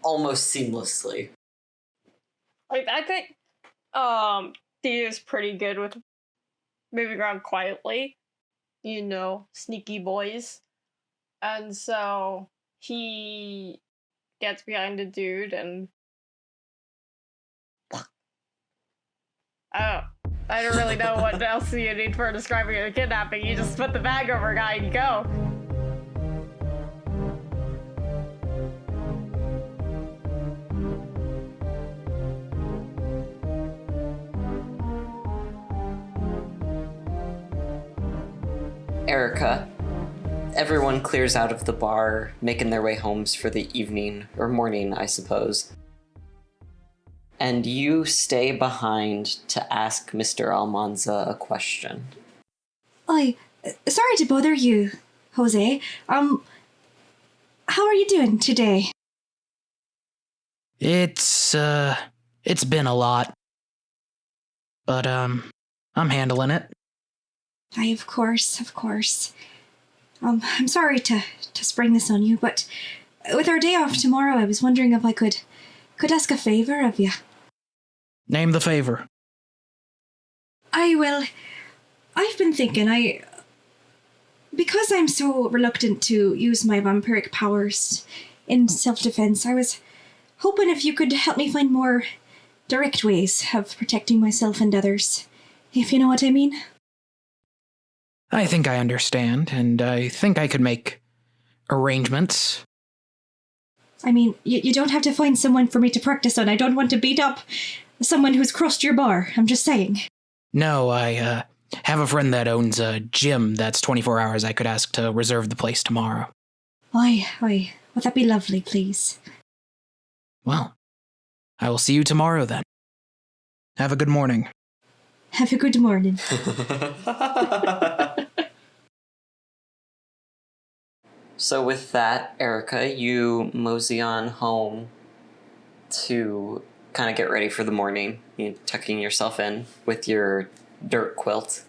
almost seamlessly. I think Thea's pretty good with moving around quietly. You know, sneaky boys. And so he gets behind the dude and I don't really know what else you need for describing a kidnapping. You just put the bag over a guy and you go. Erica, everyone clears out of the bar, making their way homes for the evening, or morning, I suppose. And you stay behind to ask Mr. Almanza a question. Sorry to bother you, Jose. How are you doing today? It's been a lot. But, I'm handling it. Aye, of course. I'm sorry to spring this on you, but with our day off tomorrow, I was wondering if I could ask a favor of you. Name the favor. I've been thinking, because I'm so reluctant to use my vampiric powers in self-defense, I was hoping if you could help me find more direct ways of protecting myself and others, if you know what I mean. I think I understand, and I think I could make arrangements. I mean, you don't have to find someone for me to practice on. I don't want to beat up someone who's crossed your bar. I'm just saying. No, I have a friend that owns a gym that's 24 hours. I could ask to reserve the place tomorrow. Aye. Would that be lovely, please? Well, I will see you tomorrow then. Have a good morning. Have a good morning. So with that, Erica, you mosey on home to kind of get ready for the morning, tucking yourself in with your dirt quilt.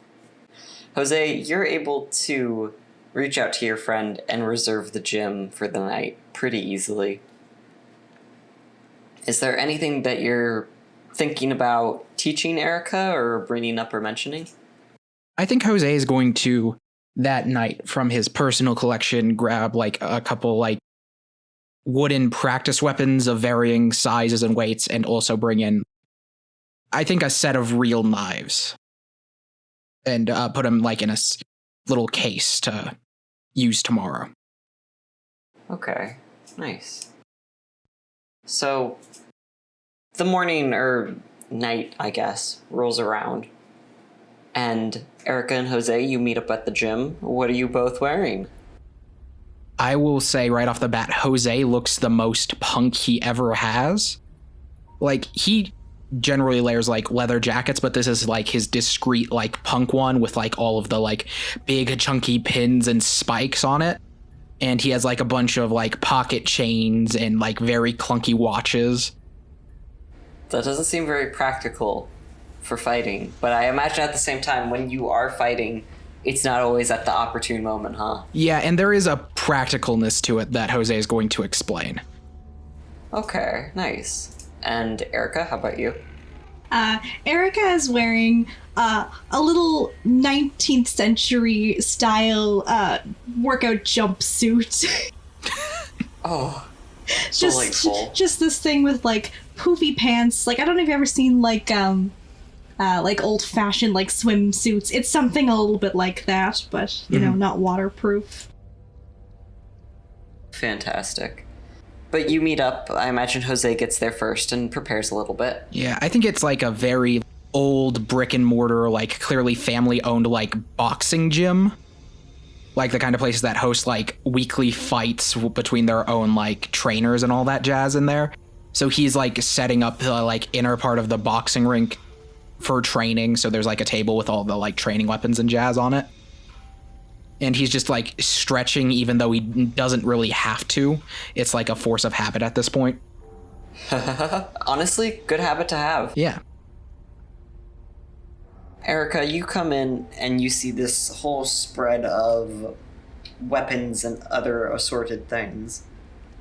Jose, you're able to reach out to your friend and reserve the gym for the night pretty easily. Is there anything that you're thinking about teaching Erica or bringing up or mentioning? I think Jose is going to, that night, from his personal collection, grab a couple wooden practice weapons of varying sizes and weights, and also bring in, I think, a set of real knives. And put them in a little case to use tomorrow. Okay, nice. So, the morning or night, I guess, rolls around. And Erica and Jose, you meet up at the gym. What are you both wearing? I will say right off the bat, Jose looks the most punk he ever has. He generally wears leather jackets, but this is his discreet punk one with all of the big chunky pins and spikes on it. And he has a bunch of pocket chains and very clunky watches. That doesn't seem very practical for fighting, but I imagine at the same time when you are fighting, it's not always at the opportune moment, huh? Yeah, and there is a practicalness to it that Jose is going to explain. Okay, nice. And Erica, how about you? Erica is wearing a little 19th century style workout jumpsuit. Oh, delightful. Just this thing with poofy pants. I don't know if you've ever seen old fashioned swimsuits. It's something a little bit like that, but you know, not waterproof. Fantastic. But you meet up. I imagine Jose gets there first and prepares a little bit. Yeah, I think it's a very old brick and mortar, clearly family owned boxing gym. The kind of places that host weekly fights between their own trainers and all that jazz in there. So he's setting up the inner part of the boxing rink for training. So there's a table with all the training weapons and jazz on it. And he's just stretching even though he doesn't really have to. It's a force of habit at this point. Honestly, good habit to have. Yeah. Erica, you come in and you see this whole spread of weapons and other assorted things.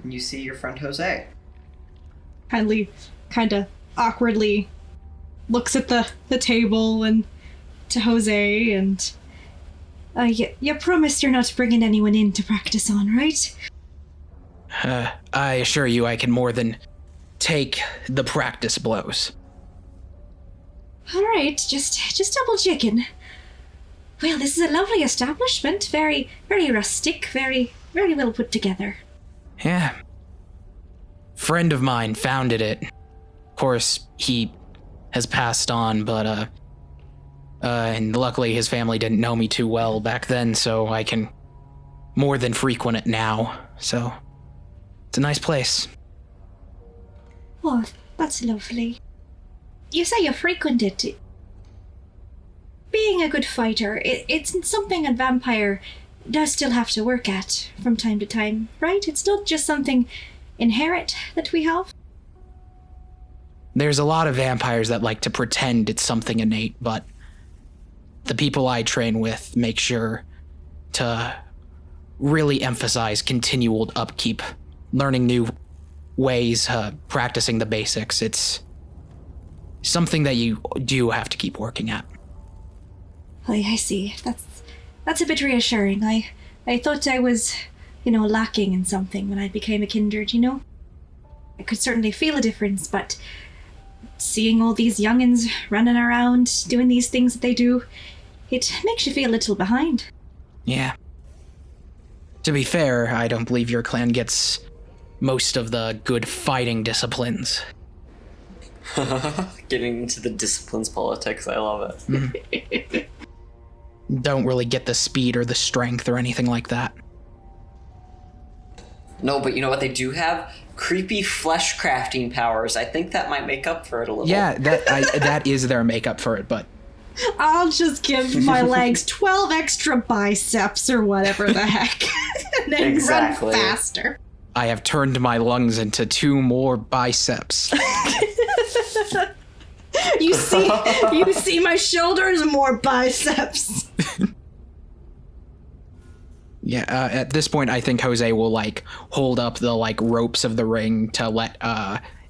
And you see your friend Jose. Hanley kind of awkwardly looks at the table and to Jose and... you promised you're not bringing anyone in to practice on, right? I assure you I can more than take the practice blows. All right, just double checking. Well, this is a lovely establishment. Very, very rustic. Very, very well put together. Yeah. Friend of mine founded it. Of course, he has passed on, but, and luckily his family didn't know me too well back then, so I can more than frequent it now. So, it's a nice place. Oh, that's lovely. You say you frequent it. Being a good fighter, it's something a vampire does still have to work at from time to time, right? It's not just something inherent that we have. There's a lot of vampires that like to pretend it's something innate, but the people I train with make sure to really emphasize continual upkeep, learning new ways, practicing the basics. It's something that you do have to keep working at. I see. That's a bit reassuring. I thought I was, lacking in something when I became a kindred, I could certainly feel a difference, but seeing all these youngins running around, doing these things that they do, it makes you feel a little behind. Yeah. To be fair, I don't believe your clan gets most of the good fighting disciplines. Getting into the disciplines politics, I love it. Don't really get the speed or the strength or anything like that. No, but you know what they do have? Creepy flesh crafting powers. I think that might make up for it a little. Yeah, that is their makeup for it, but... I'll just give my legs 12 extra biceps or whatever the heck, and then Exactly. run faster. I have turned my lungs into 2 more biceps. You see my shoulders, more biceps. Yeah, at this point, I think Jose will, hold up the, ropes of the ring to let,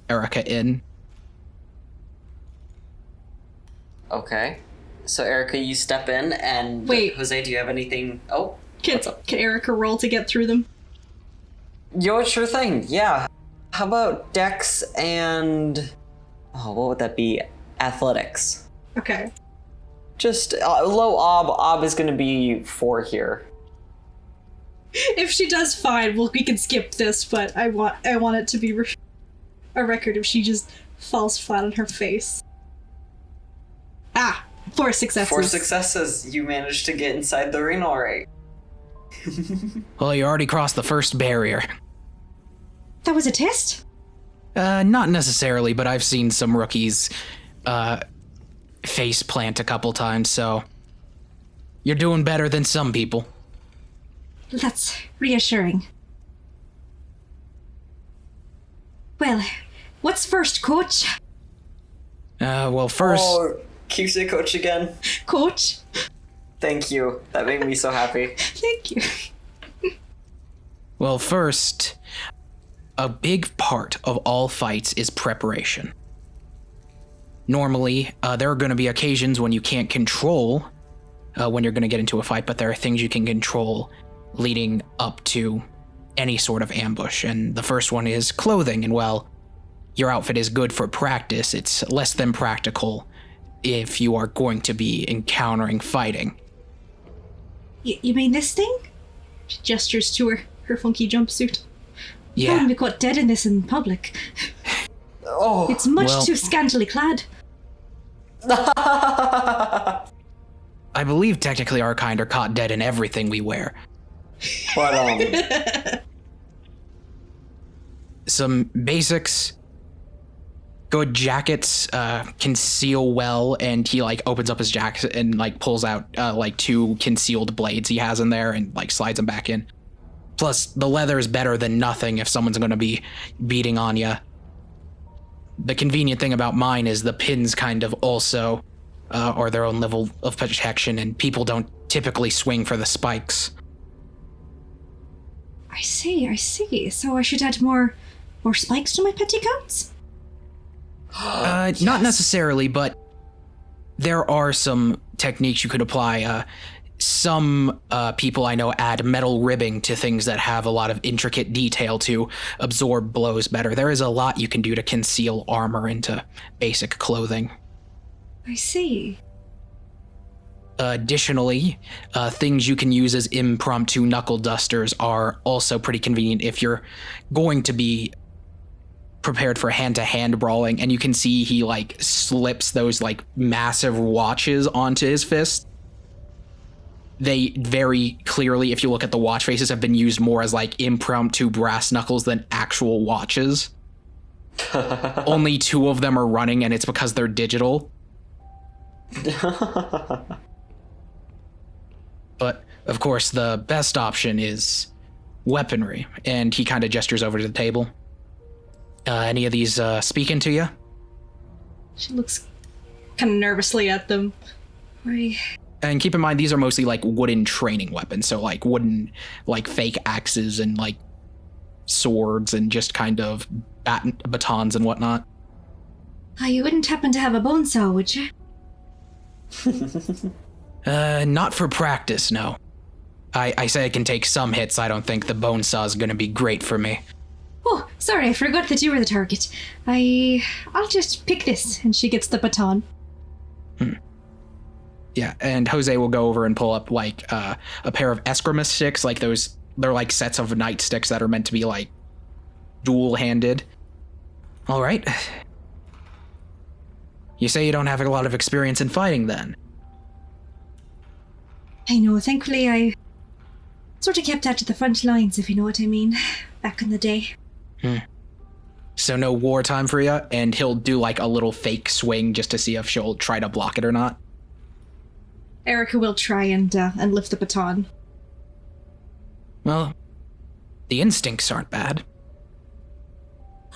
Erica in. Okay. So, Erica, you step in, and... Wait. Jose, do you have anything... Oh, Can Erica roll to get through them? Yo, sure thing, yeah. How about Dex and... Oh, what would that be? Athletics. Okay. Just low Ob. Ob is going to be 4 here. If she does fine, we can skip this, but I want it to be a record if she just falls flat on her face. 4 successes. 4 successes. You managed to get inside the ring all right. Well, you already crossed the first barrier. That was a test? Not necessarily, but I've seen some rookies, face plant a couple times, so... You're doing better than some people. That's reassuring. Well, what's first, Coach? Well, first... Oh, can you say coach again? Coach? Thank you. That made me so happy. Thank you. Well, first, a big part of all fights is preparation. Normally, there are going to be occasions when you can't control when you're going to get into a fight, but there are things you can control leading up to any sort of ambush. And the first one is clothing. And while your outfit is good for practice, it's less than practical if you are going to be encountering fighting. You mean this thing? She gestures to her funky jumpsuit. Yeah. I wouldn't be caught dead in this in public. Oh. It's much too scantily clad. I believe technically our kind are caught dead in everything we wear. But, Some basics. Good jackets conceal well, and he opens up his jacket and pulls out 2 concealed blades he has in there and slides them back in. Plus, the leather is better than nothing if someone's going to be beating on you. The convenient thing about mine is the pins kind of also are their own level of protection, and people don't typically swing for the spikes. I see. So I should add more spikes to my petticoats? Not necessarily, but there are some techniques you could apply. Some people I know add metal ribbing to things that have a lot of intricate detail to absorb blows better. There is a lot you can do to conceal armor into basic clothing. I see. Additionally, things you can use as impromptu knuckle dusters are also pretty convenient if you're going to be prepared for hand-to-hand brawling, and you can see he like slips those like massive watches onto his fist. They very clearly, if you look at the watch faces, have been used more as like impromptu brass knuckles than actual watches. Only 2 of them are running, and it's because they're digital. But of course the best option is weaponry, and he kind of gestures over to the table. Any of these speaking to you? She looks kind of nervously at them. And keep in mind, these are mostly like wooden training weapons, so like wooden, like fake axes and like swords and just kind of batons and whatnot. You wouldn't happen to have a bone saw, would you? Not for practice, no. I say I can take some hits. I don't think the bone saw is gonna be great for me. Oh, sorry, I forgot that you were the target. I'll just pick this, and she gets the baton. Yeah, and Jose will go over and pull up like a pair of eskrima sticks, like those. They're like sets of nightsticks that are meant to be like dual-handed. All right. You say you don't have a lot of experience in fighting, then? I know. Thankfully, I sort of kept out of the front lines, if you know what I mean, back in the day. So no wartime for you, and he'll do like a little fake swing just to see if she'll try to block it or not. Erica will try and lift the baton. Well, the instincts aren't bad.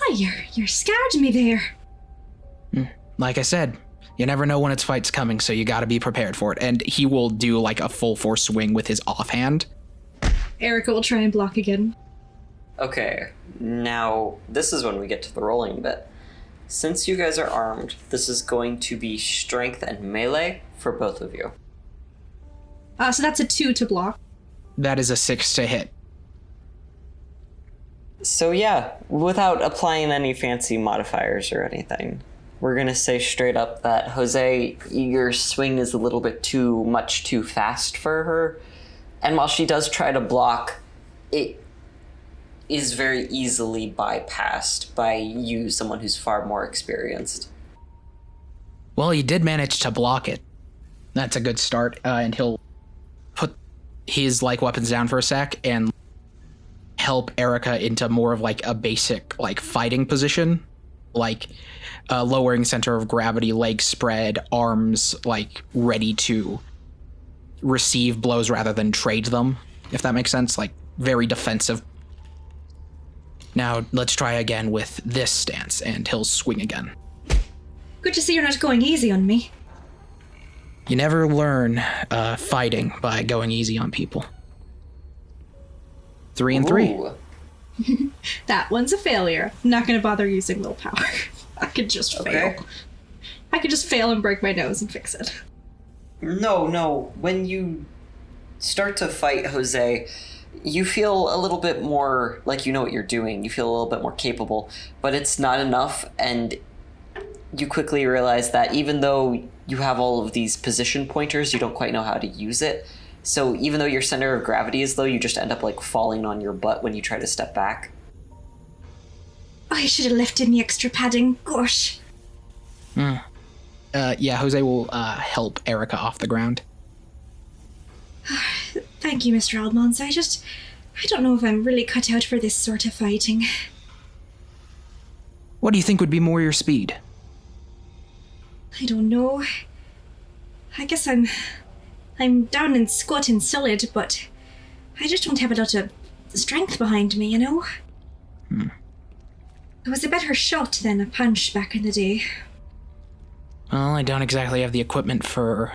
Oh, you're scared me there. Like I said, you never know when its fight's coming, so you gotta be prepared for it. And he will do like a full force swing with his offhand. Erica will try and block again. Okay, now this is when we get to the rolling bit. Since you guys are armed, this is going to be strength and melee for both of you. So that's a 2 to block. That is a 6 to hit. So yeah, without applying any fancy modifiers or anything, we're gonna say straight up that Jose, your swing is a little bit too fast for her. And while she does try to block, it is very easily bypassed by you, someone who's far more experienced. Well, you did manage to block it. That's a good start, and he'll put his like weapons down for a sec and help Erica into more of like a basic like fighting position, like lowering center of gravity, legs spread, arms like ready to receive blows rather than trade them, if that makes sense, like very defensive. Now let's try again with this stance, and he'll swing again. Good to see you're not going easy on me. You never learn fighting by going easy on people. 3 and 3. Ooh. That one's a failure. I'm not going to bother using willpower. I could just fail. I could just fail and break my nose and fix it. No. When you start to fight Jose, you feel a little bit more like you know what you're doing. You feel a little bit more capable, but it's not enough, and you quickly realize that even though you have all of these position pointers, you don't quite know how to use it. So even though your center of gravity is low, you just end up like falling on your butt when you try to step back. I should have left in the extra padding. Gosh. Yeah, Jose will help Erica off the ground. Thank you, Mr. Almons. I don't know if I'm really cut out for this sort of fighting. What do you think would be more your speed? I don't know. I guess I'm down and squat and solid, but I just don't have a lot of strength behind me, you know? I was a better shot than a punch back in the day. Well, I don't exactly have the equipment for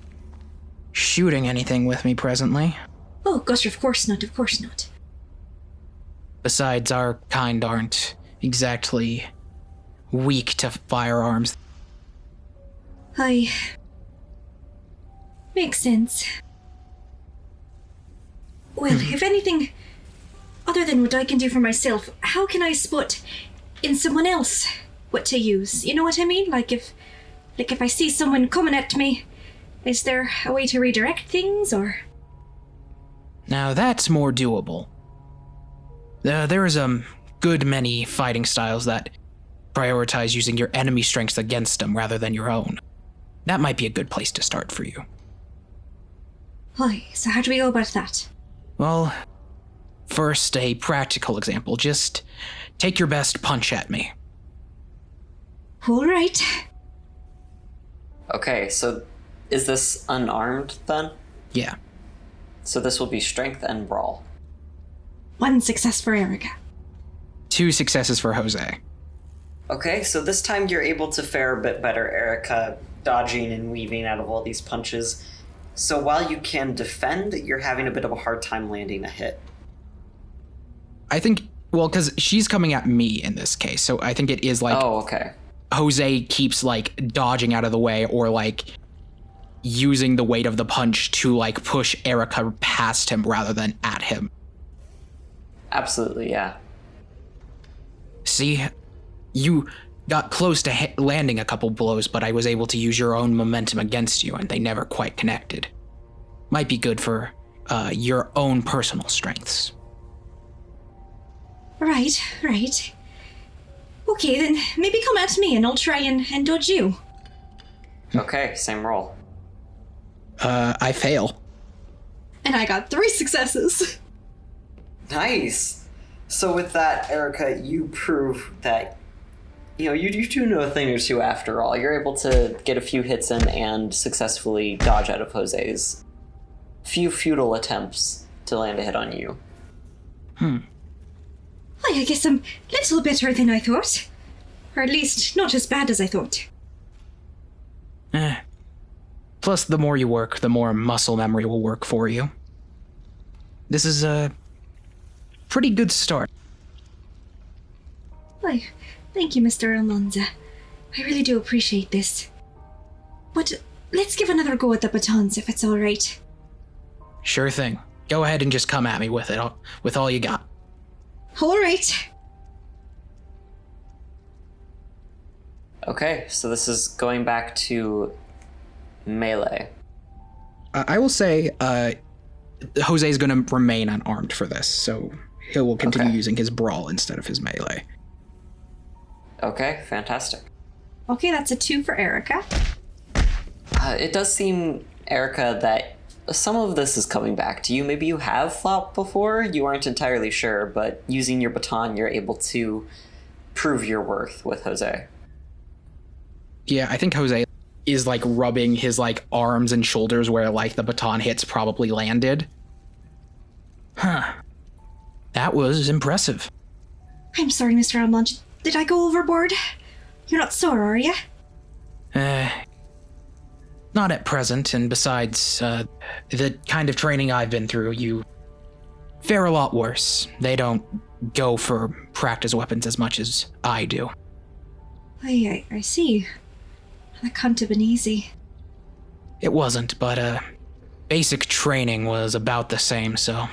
shooting anything with me presently. Oh, gosh, of course not. Besides, our kind aren't exactly weak to firearms. Makes sense. Well, if anything other than what I can do for myself, how can I spot in someone else what to use? You know what I mean? Like if I see someone coming at me, is there a way to redirect things, or? Now that's more doable. There is a good many fighting styles that prioritize using your enemy strengths against them rather than your own. That might be a good place to start for you. Hi, so how do we go about that? Well, first, a practical example. Just take your best punch at me. All right. Okay, so is this unarmed then? Yeah. So this will be strength and brawl. 1 success for Erica. 2 successes for Jose. Okay, so this time you're able to fare a bit better, Erica, dodging and weaving out of all these punches. So while you can defend, you're having a bit of a hard time landing a hit. I think, well, because she's coming at me in this case, so I think it is like Oh, okay. Jose keeps like dodging out of the way or like using the weight of the punch to like push Erica past him rather than at him. Absolutely, yeah. See, you got close to landing a couple blows, but I was able to use your own momentum against you, and they never quite connected. Might be good for your own personal strengths. Right. Okay, then maybe come at me and I'll try and dodge you. Okay, same roll. I fail. And I got 3 successes. Nice! So with that, Erica, you prove that, you do know a thing or two after all. You're able to get a few hits in and successfully dodge out of Jose's few futile attempts to land a hit on you. I guess I'm a little better than I thought. Or at least not as bad as I thought. Plus, the more you work, the more muscle memory will work for you. This is a pretty good start. Why, thank you, Mr. Almanza. I really do appreciate this. But let's give another go at the batons if it's all right. Sure thing. Go ahead and just come at me with it, with all you got. All right. Okay, so this is going back to melee. I will say, Jose is going to remain unarmed for this, so he will continue using his brawl instead of his melee. Okay, fantastic. Okay, that's a 2 for Erica. It does seem, Erica, that some of this is coming back to you. Maybe you have fought before, you aren't entirely sure, but using your baton, you're able to prove your worth with Jose. Yeah, I think Jose is like rubbing his like arms and shoulders where like the baton hits probably landed. Huh. That was impressive. I'm sorry, Mr. Almanza. Did I go overboard? You're not sore, are you? Not at present, and besides, the kind of training I've been through, you fare a lot worse. They don't go for practice weapons as much as I do. I see. That can't have been easy. It wasn't, but, basic training was about the same, so...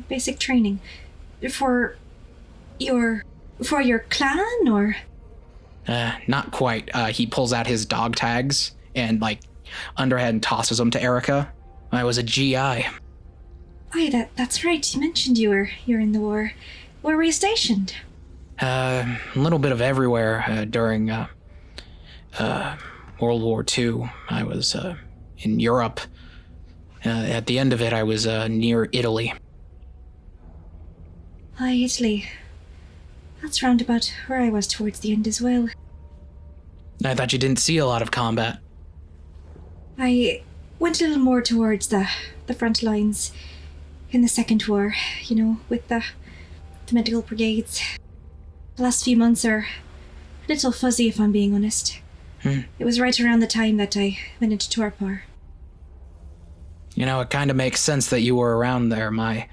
Basic training. For your clan, or? Not quite. He pulls out his dog tags and, like, underhand tosses them to Erica. I was a GI. That's right. You mentioned you're in the war. Where were you stationed? A little bit of everywhere during World War II. I was in Europe. At the end of it, I was near Italy. Italy. That's round about where I was towards the end as well. I thought you didn't see a lot of combat. I went a little more towards the front lines in the Second War, with the medical brigades. The last few months are a little fuzzy, if I'm being honest. It was right around the time that I went into torpor. It kind of makes sense that you were around there. My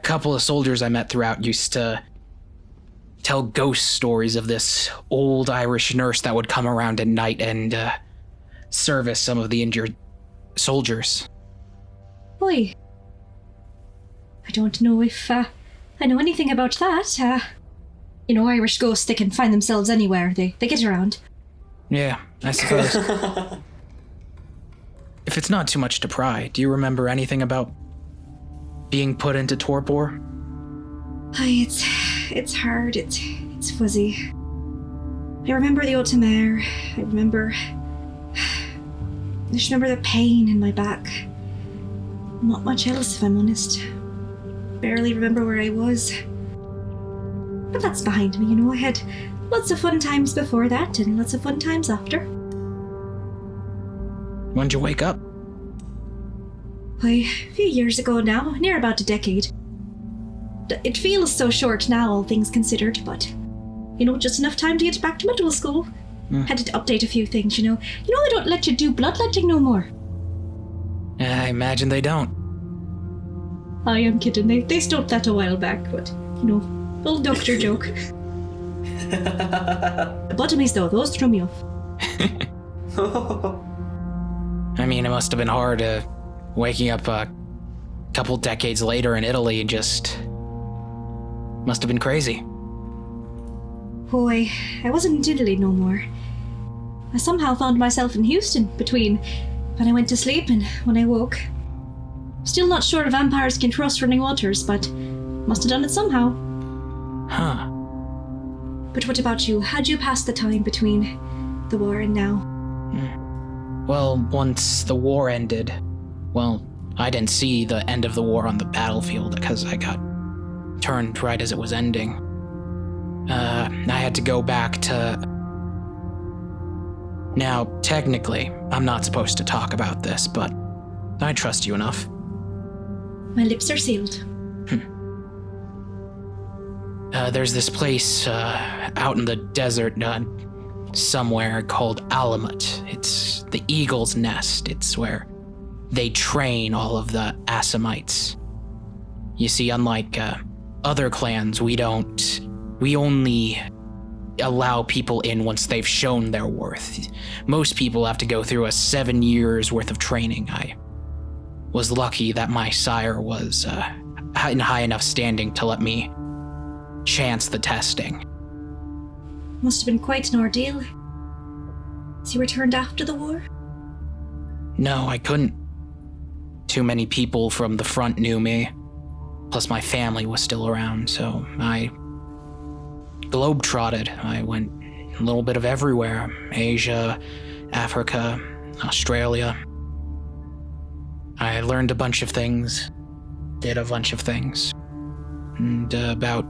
couple of soldiers I met throughout used to tell ghost stories of this old Irish nurse that would come around at night and service some of the injured soldiers. Boy, I don't know if I know anything about that. Irish ghosts, they can find themselves anywhere. They get around. Yeah, I suppose. If it's not too much to pry, do you remember anything about being put into torpor? It's hard. It's fuzzy. I remember the Otamare. I just remember the pain in my back. Not much else, if I'm honest. Barely remember where I was. But that's behind me, I had lots of fun times before that and lots of fun times after. When'd you wake up? A few years ago now, near about a decade. It feels so short now, all things considered, but, just enough time to get back to middle school. Had to update a few things, they don't let you do bloodletting no more. I imagine they don't. I am kidding, they stopped that a while back, but, little doctor joke. Lobotomies though, those threw me off. I mean, it must have been hard waking up a couple decades later in Italy and just... must have been crazy. Boy, I wasn't in Italy no more. I somehow found myself in Houston between when I went to sleep and when I woke. Still not sure vampires can cross running waters, but must have done it somehow. Huh. But what about you? How'd you pass the time between the war and now? Well, once the war ended, I didn't see the end of the war on the battlefield because I got turned right as it was ending. I had to go back to... Now, technically, I'm not supposed to talk about this, but I trust you enough. My lips are sealed. There's this place out in the desert somewhere called Alamut. It's the Eagle's Nest. It's where they train all of the Assamites. You see, unlike other clans, we only allow people in once they've shown their worth. Most people have to go through a 7 years worth of training. I was lucky that my sire was in high enough standing to let me chance the testing. Must have been quite an ordeal. So you returned after the war? No, I couldn't. Too many people from the front knew me. Plus my family was still around, so I globetrotted. I went a little bit of everywhere. Asia, Africa, Australia. I learned a bunch of things, did a bunch of things. And about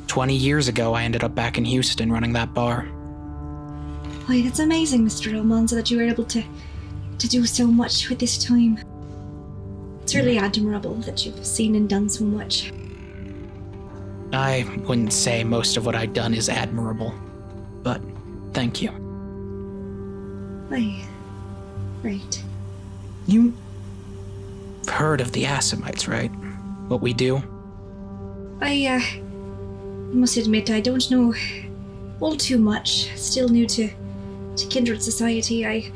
20 years ago, I ended up back in Houston running that bar. Why, that's amazing, Mr. Almanza, that you were able to do so much with this time. It's really admirable that you've seen and done so much. I wouldn't say most of what I've done is admirable, but thank you. Why, right. You've heard of the Assamites, right? What we do? I must admit, I don't know all too much. Still new to Kindred Society. I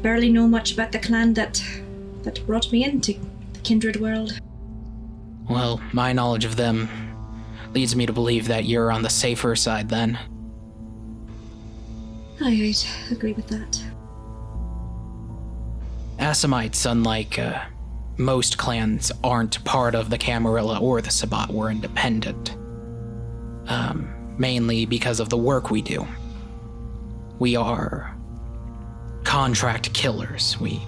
barely know much about the clan that brought me into the Kindred world. Well, my knowledge of them leads me to believe that you're on the safer side then. I'd agree with that. Assamites, unlike most clans, aren't part of the Camarilla or the Sabbat. We're independent. Mainly because of the work we do. We are contract killers. We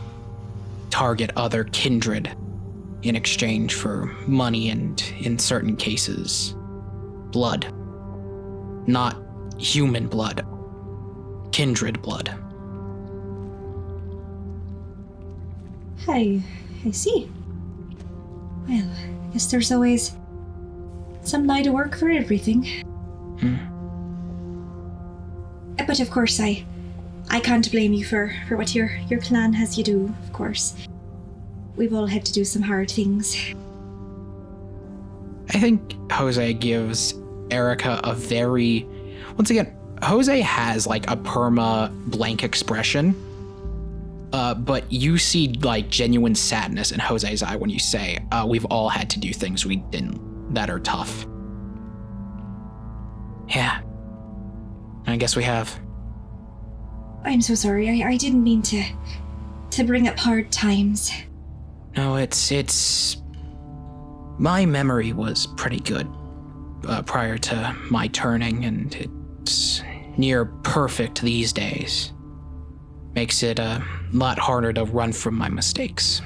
target other kindred in exchange for money and, in certain cases, blood. Not human blood. Kindred blood. I see. Well, I guess there's always some line of work for everything. But of course, I can't blame you for what your clan has you do, of course. We've all had to do some hard things. I think Jose gives Erica a very... Once again, Jose has like a perma blank expression, but you see like genuine sadness in Jose's eye when you say, we've all had to do things we didn't, that are tough. Yeah. I guess we have. I'm so sorry. I didn't mean to bring up hard times. No, it's... My memory was pretty good prior to my turning, and it's near perfect these days. Makes it a lot harder to run from my mistakes.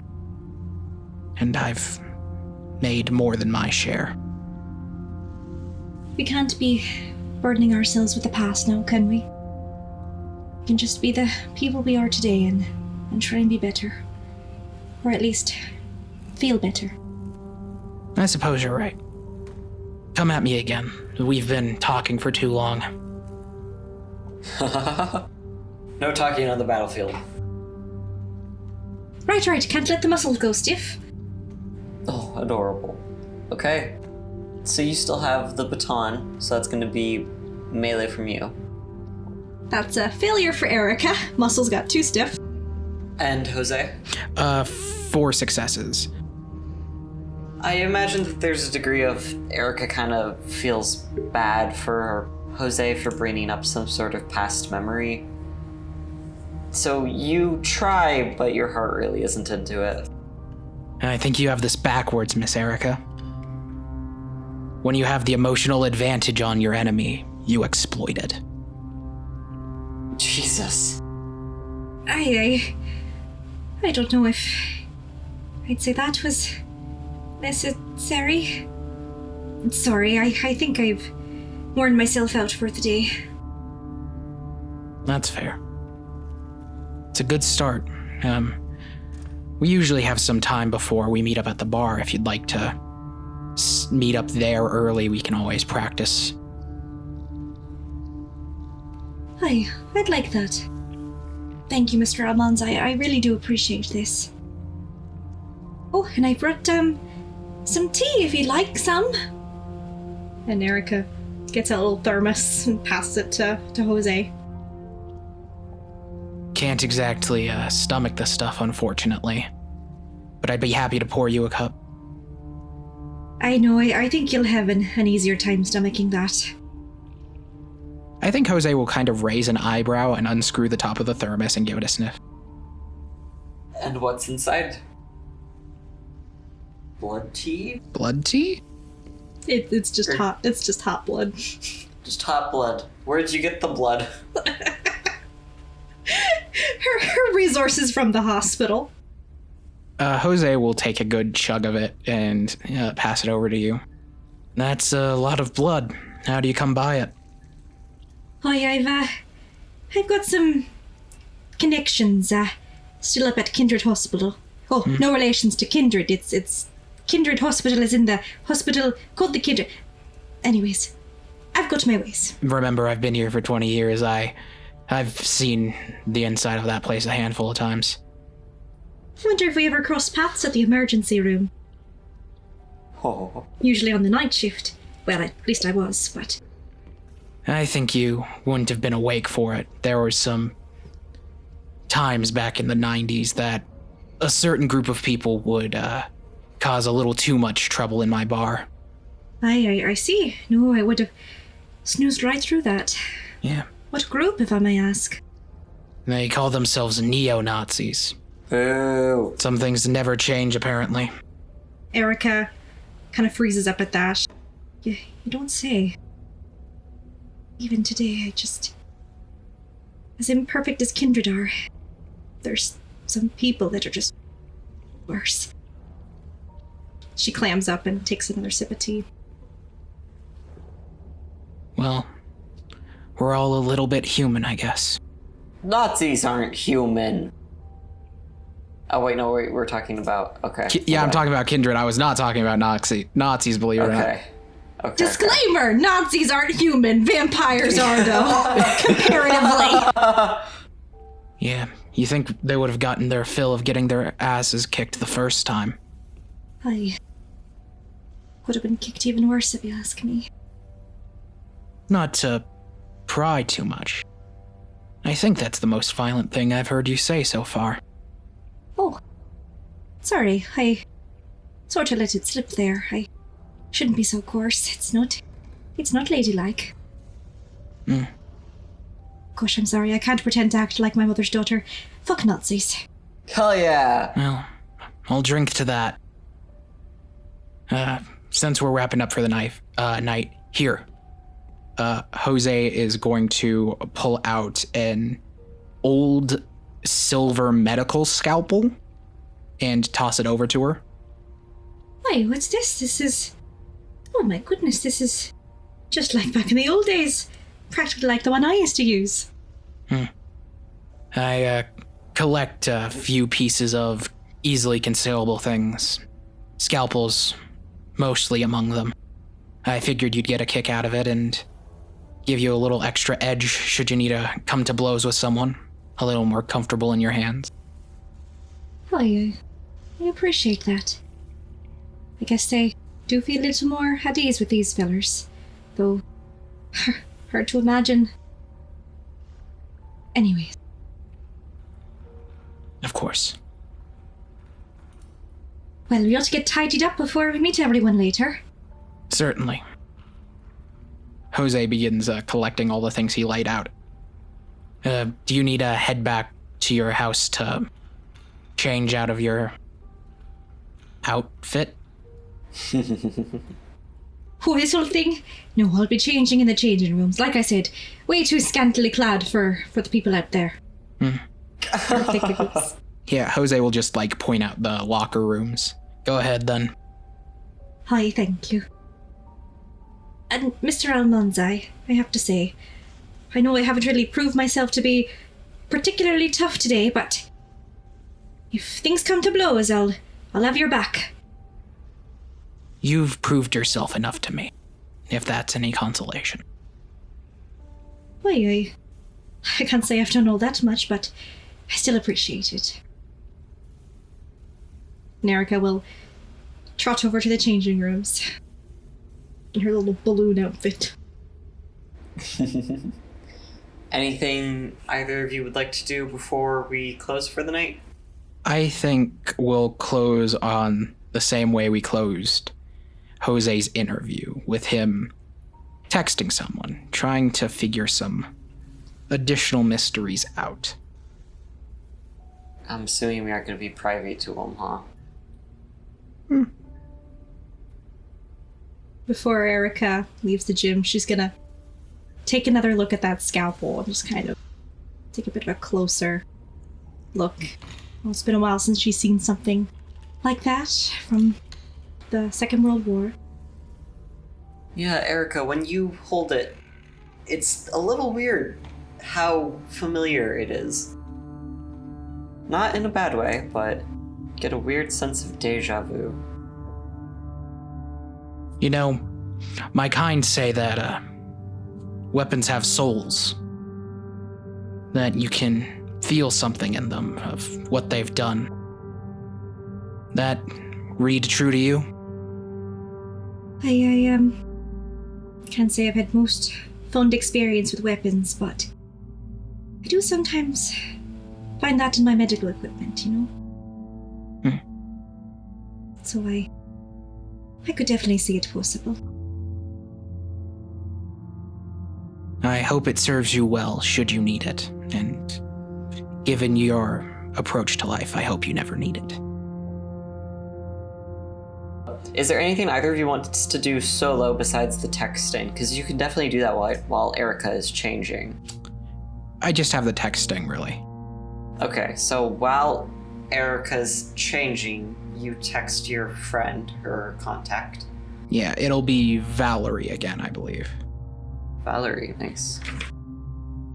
And I've made more than my share. We can't be burdening ourselves with the past now, can we? We can just be the people we are today and try and be better. Or at least feel better. I suppose you're right. Come at me again. We've been talking for too long. No talking on the battlefield. Right. Can't let the muscles go stiff. Oh, adorable. Okay. So you still have the baton, so that's going to be melee from you. That's a failure for Erica. Muscles got too stiff. And Jose? 4 successes. I imagine that there's a degree of Erica kind of feels bad for Jose for bringing up some sort of past memory. So you try, but your heart really isn't into it. I think you have this backwards, Miss Erica. When you have the emotional advantage on your enemy, you exploit it. Jesus. I don't know if I'd say that was necessary. Sorry, I think I've worn myself out for the day. That's fair. It's a good start. We usually have some time before we meet up at the bar. If you'd like to meet up there early, we can always practice. I'd like that. Thank you, Mr. Almanza. I really do appreciate this. Oh, and I brought, some tea if you'd like some. And Erica gets a little thermos and passes it to Jose. Can't exactly stomach the stuff, unfortunately. But I'd be happy to pour you a cup. I know, I think you'll have an easier time stomaching that. I think Jose will kind of raise an eyebrow and unscrew the top of the thermos and give it a sniff. And what's inside? Blood tea? Blood tea? It's just hot. It's just hot blood. Just hot blood. Where'd you get the blood? Her resources from the hospital. Jose will take a good chug of it and pass it over to you. That's a lot of blood. How do you come by it? Oh, I've got some connections, still up at Kindred Hospital. Oh, no relations to Kindred. It's Kindred Hospital is in the hospital called the Kindred. Anyways, I've got my ways. Remember, I've been here for 20 years. I've seen the inside of that place a handful of times. Wonder if we ever crossed paths at the emergency room. Oh. Usually on the night shift. Well, at least I was, but... I think you wouldn't have been awake for it. There were some times back in the 90s that a certain group of people would cause a little too much trouble in my bar. I see. No, I would have snoozed right through that. Yeah. What group, if I may ask? They call themselves neo-Nazis. Boo. Some things never change, apparently. Erica kind of freezes up at that. You don't say. Even today, I just... As imperfect as Kindred are, there's some people that are just worse. She clams up and takes another sip of tea. Well, we're all a little bit human, I guess. Nazis aren't human. Oh, wait, no, we're talking about... Okay. I'm talking about Kindred. I was not talking about Nazis, believe it or not. Okay. Disclaimer! Nazis aren't human. Vampires are, though. Comparatively. Yeah, you think they would have gotten their fill of getting their asses kicked the first time. I would have been kicked even worse if you ask me. not to pry too much. I think that's the most violent thing I've heard you say so far. Oh, sorry, I sort of let it slip there. I shouldn't be so coarse. It's not ladylike. Gosh, I'm sorry, I can't pretend to act like my mother's daughter. Fuck Nazis. Hell yeah. Well, I'll drink to that. Since we're wrapping up for the night, here. Jose is going to pull out an old silver medical scalpel and toss it over to her. Why, what's this? This is... Oh my goodness, this is just like back in the old days. Practically like the one I used to use. I collect a few pieces of easily concealable things. Scalpels, mostly among them. I figured you'd get a kick out of it and give you a little extra edge should you need to come to blows with someone. A little more comfortable in your hands. I appreciate that. I guess I do feel a little more at ease with these fellers. Though, hard to imagine. Anyways. Of course. Well, we ought to get tidied up before we meet everyone later. Certainly. Jose begins collecting all the things he laid out. Do you need to head back to your house to change out of your outfit? Oh, this whole thing? No, I'll be changing in the changing rooms. Like I said, way too scantily clad for the people out there. Yeah, Jose will just point out the locker rooms. Go ahead then. Hi, thank you. And Mr. Almanza, I have to say, I know I haven't really proved myself to be particularly tough today, but if things come to blows, I'll have your back. You've proved yourself enough to me, if that's any consolation. Why, I can't say I've done all that much, but I still appreciate it. Nerika will trot over to the changing rooms in her little balloon outfit. Anything either of you would like to do before we close for the night? I think we'll close on the same way we closed Jose's interview, with him texting someone, trying to figure some additional mysteries out. I'm assuming we aren't going to be privy to them, huh? Before Erica leaves the gym, she's gonna take another look at that scalpel and just kind of take a bit of a closer look. Well, it's been a while since she's seen something like that from the Second World War. Yeah, Erica, when you hold it, it's a little weird how familiar it is. Not in a bad way, but get a weird sense of deja vu. You know, my kind say that weapons have souls. That you can feel something in them of what they've done. That read true to you? I can't say I've had most fond experience with weapons, but I do sometimes find that in my medical equipment, you know? So I could definitely see it possible. I hope it serves you well should you need it, and given your approach to life, I hope you never need it. Is there anything either of you want to do solo besides the texting? Because you can definitely do that while Erica is changing. I just have the texting, really. Okay, so while Erica's changing, you text your friend, her contact. Yeah, it'll be Valerie again, I believe. Valerie, nice.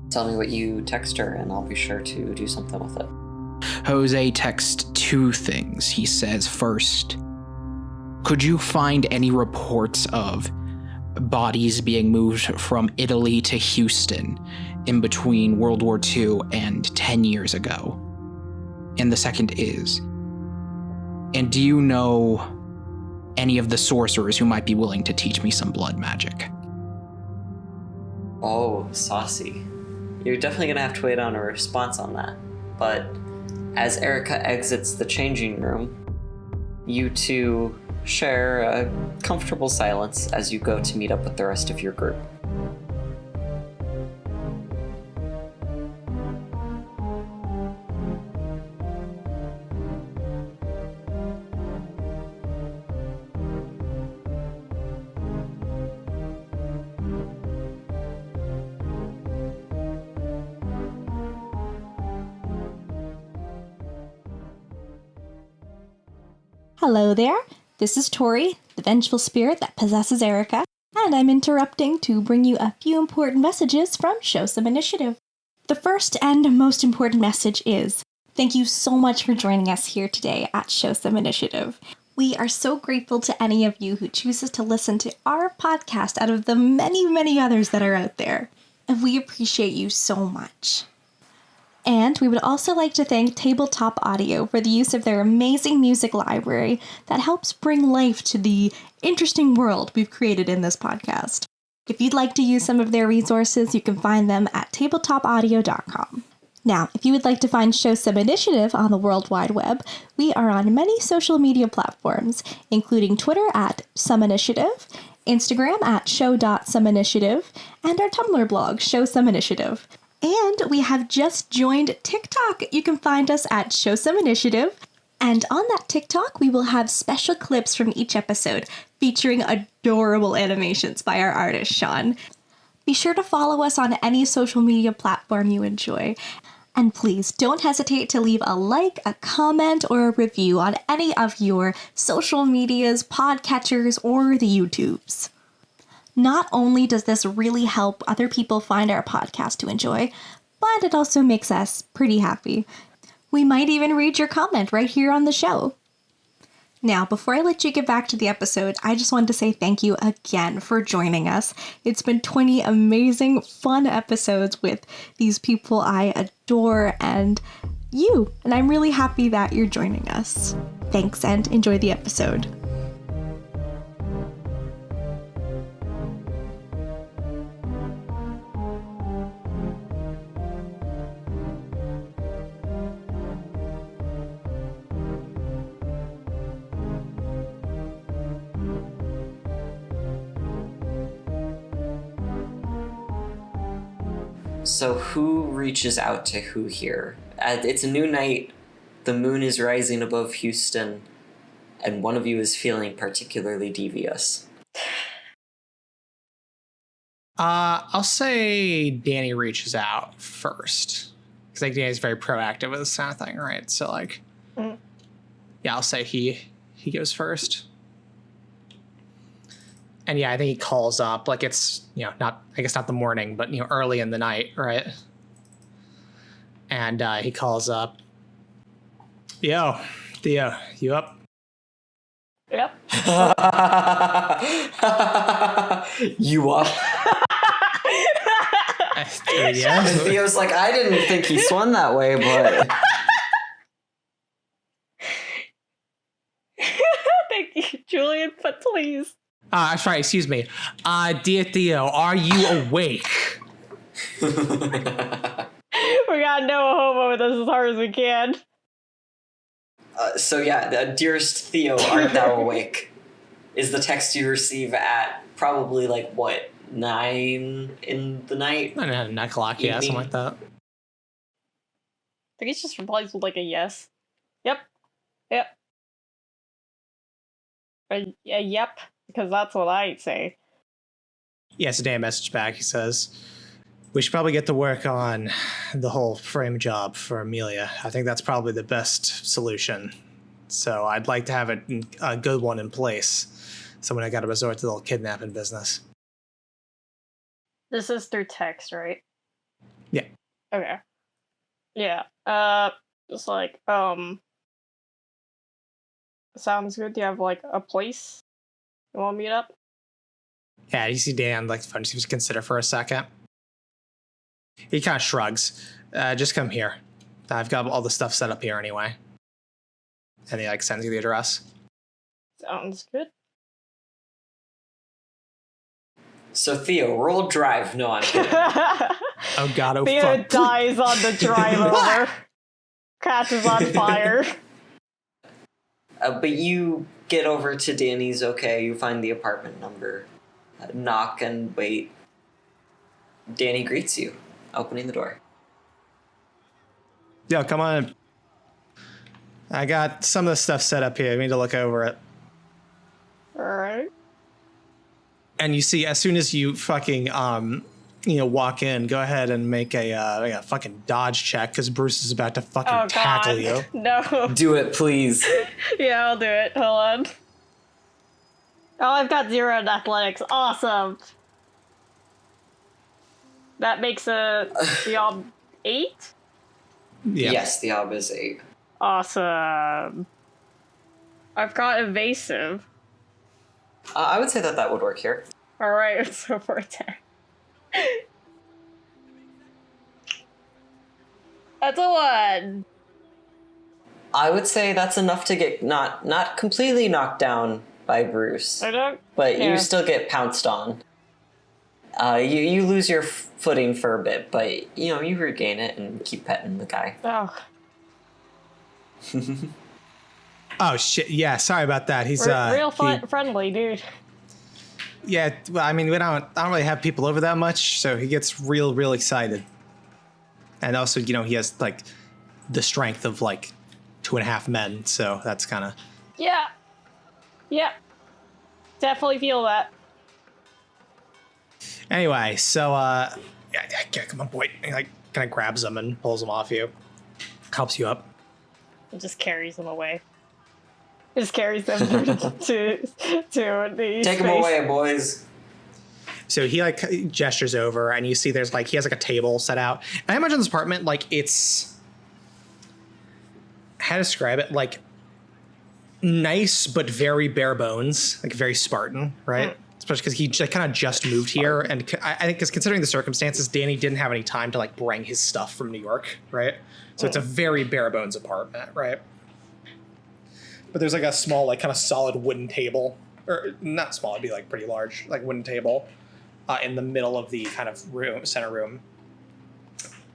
Tell me what you text her and I'll be sure to do something with it. Jose texts two things. He says, first, could you find any reports of bodies being moved from Italy to Houston in between World War II and 10 years ago? And the second is, and do you know any of the sorcerers who might be willing to teach me some blood magic? Oh, saucy. You're definitely gonna have to wait on a response on that. But as Erica exits the changing room, you two share a comfortable silence as you go to meet up with the rest of your group. Hello there, this is Tori, the vengeful spirit that possesses Erica, and I'm interrupting to bring you a few important messages from Show Some Initiative. The first and most important message is, thank you so much for joining us here today at Show Some Initiative. We are so grateful to any of you who chooses to listen to our podcast out of the many, many others that are out there, and we appreciate you so much. And we would also like to thank Tabletop Audio for the use of their amazing music library that helps bring life to the interesting world we've created in this podcast. If you'd like to use some of their resources, you can find them at tabletopaudio.com. Now, if you would like to find Show Some Initiative on the World Wide Web, we are on many social media platforms, including Twitter at Some Initiative, Instagram at show.someinitiative, and our Tumblr blog, Show Some Initiative. And we have just joined TikTok. You can find us at Show Some Initiative. And on that TikTok, we will have special clips from each episode featuring adorable animations by our artist, Sean. Be sure to follow us on any social media platform you enjoy. And please don't hesitate to leave a like, a comment, or a review on any of your social medias, podcatchers, or the YouTubes. Not only does this really help other people find our podcast to enjoy, but it also makes us pretty happy. We might even read your comment right here on the show. Now, before I let you get back to the episode, I just wanted to say thank you again for joining us. It's been 20 amazing, fun episodes with these people I adore and you, and I'm really happy that you're joining us. Thanks, and enjoy the episode. So who reaches out to who here? It's a new night, the moon is rising above Houston, and one of you is feeling particularly devious. I'll say Danny reaches out first. Because like Danny's very proactive with this kind of thing, right? So like, yeah, I'll say he goes first. And yeah, I think he calls up, like it's, not the morning, but, early in the night, right? And he calls up, yo, Theo, you up? Yep. You up? Yeah. And Theo's like, I didn't think he swung that way, but... Thank you, Julian, but please. Sorry, excuse me. Dear Theo, are you awake? We gotta know a homo with us as hard as we can. So yeah, dearest Theo, art thou awake? Is the text you receive at probably 9 in the night? 9 o'clock, yeah, something like that. I think he just replies with a yes. Yep. Yep. Because that's what I'd say. Yeah, so Dan messaged back. He says, we should probably get to work on the whole frame job for Amelia. I think that's probably the best solution. So I'd like to have a good one in place. So when I got to resort to the whole kidnapping business. This is through text, right? Yeah. Okay. Yeah. Just sounds good. Do you have a place you want to meet up? Yeah, you see Dan the phone, just consider for a second. He kind of shrugs. Just come here. I've got all the stuff set up here anyway. And he sends you the address. Sounds good. So Theo, roll drive. No, I'm kidding. Oh god, oh Theo fuck. dies on the drive over. Catches on fire. But you get over to Danny's okay. You find the apartment number. Knock and wait. Danny greets you, opening the door. Yo, come on. I got some of the stuff set up here. We need to look over it. Alright. And you see, as soon as you fucking, walk in, go ahead and make a fucking dodge check, because Bruce is about to fucking tackle you. No. Do it, please. Yeah, I'll do it. Hold on. Oh, I've got 0 in athletics. Awesome. That makes the 8? Yeah. Yes, the ob is 8. Awesome. I've got evasive. I would say that would work here. Alright, so for 10. That's a 1. I would say that's enough to get not completely knocked down by Bruce, I don't. but Yeah. you still get pounced on. You lose your footing for a bit, but you regain it and keep petting the guy. Oh. Oh shit! Yeah, sorry about that. He's Real friendly, dude. Yeah, well, I mean, I don't really have people over that much, so he gets real excited. And also, he has like the strength of like 2.5 men, so that's kind of. Yeah. Yeah. Definitely feel that. Anyway, so yeah, come on, boy. He, like, kind of grabs him and pulls him off you, helps you up. It just carries them away. It just carries them to the Take him away, boys. So he like gestures over, and you see he has like a table set out. And I imagine this apartment, like, it's, how to describe it, like nice but very bare bones, like very Spartan, right? Especially because he kind of just moved here, and I think because considering the circumstances, Danny didn't have any time to like bring his stuff from New York, right? So it's a very bare bones apartment, right? But there's like a small, like kind of solid wooden table, or not small, it'd be like pretty large, like wooden table in the middle of the kind of center room.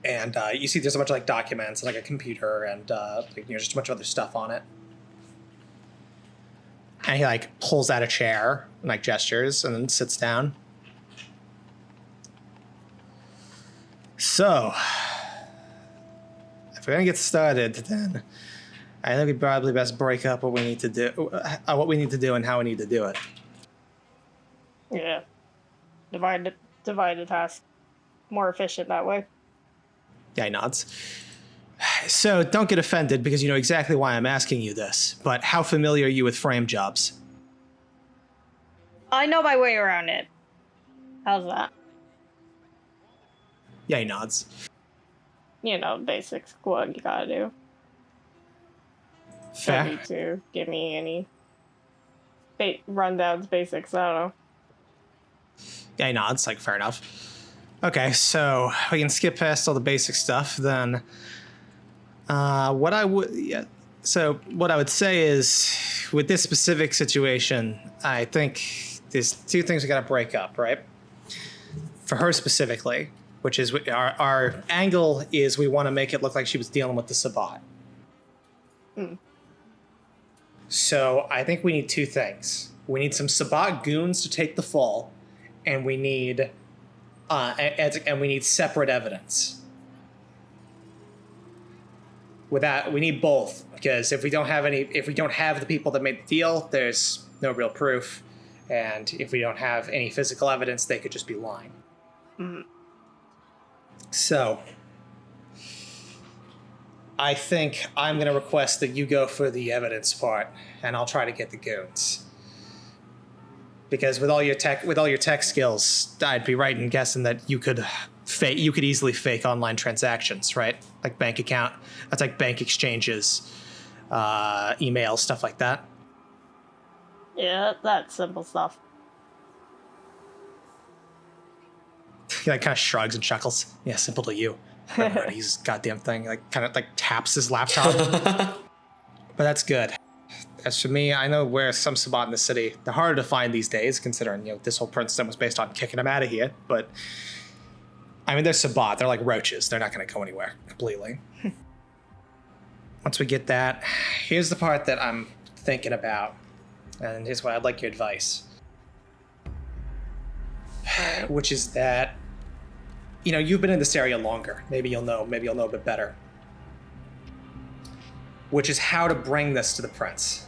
And you see there's a bunch of like documents and like a computer and just a bunch of other stuff on it. And he like pulls out a chair and like gestures and then sits down. So, if we're gonna get started, then I think we probably best break up what we need to do and how we need to do it. Yeah. Divide the task. More efficient that way. Yeah, he nods. So don't get offended because you know exactly why I'm asking you this, but how familiar are you with frame jobs? I know my way around it. How's that? Yeah, he nods. Basics. What you gotta do. Fair. Don't need to give me any rundowns, basics. I don't know. Yeah, he nods, like, fair enough. Okay, so we can skip past all the basic stuff, then. What I would say is, with this specific situation, I think there's 2 things we gotta break up, right? For her specifically, which is our angle is we want to make it look like she was dealing with the Sabbat. So I think we need 2 things. We need some Sabbat goons to take the fall, and we need separate evidence. With that, we need both, because if we don't have the people that made the deal, there's no real proof, and if we don't have any physical evidence, they could just be lying. So, I think I'm going to request that you go for the evidence part, and I'll try to get the goons. Because with all your tech skills, I'd be right in guessing that you could easily fake online transactions, right? Like bank account. That's like bank exchanges, email, stuff like that. Yeah, that's simple stuff. He like kind of shrugs and chuckles. Yeah, simple to you. He's goddamn thing. Like kind of like taps his laptop. But that's good. As for me, I know where some Sabbat in the city. They're harder to find these days, considering, this whole princeton was based on kicking them out of here. But, I mean, they're Sabbat. They're like roaches. They're not going to go anywhere completely. Once we get that, here's the part that I'm thinking about. And here's why I'd like your advice. Which is that, you've been in this area longer. Maybe you'll know a bit better. Which is how to bring this to the prince.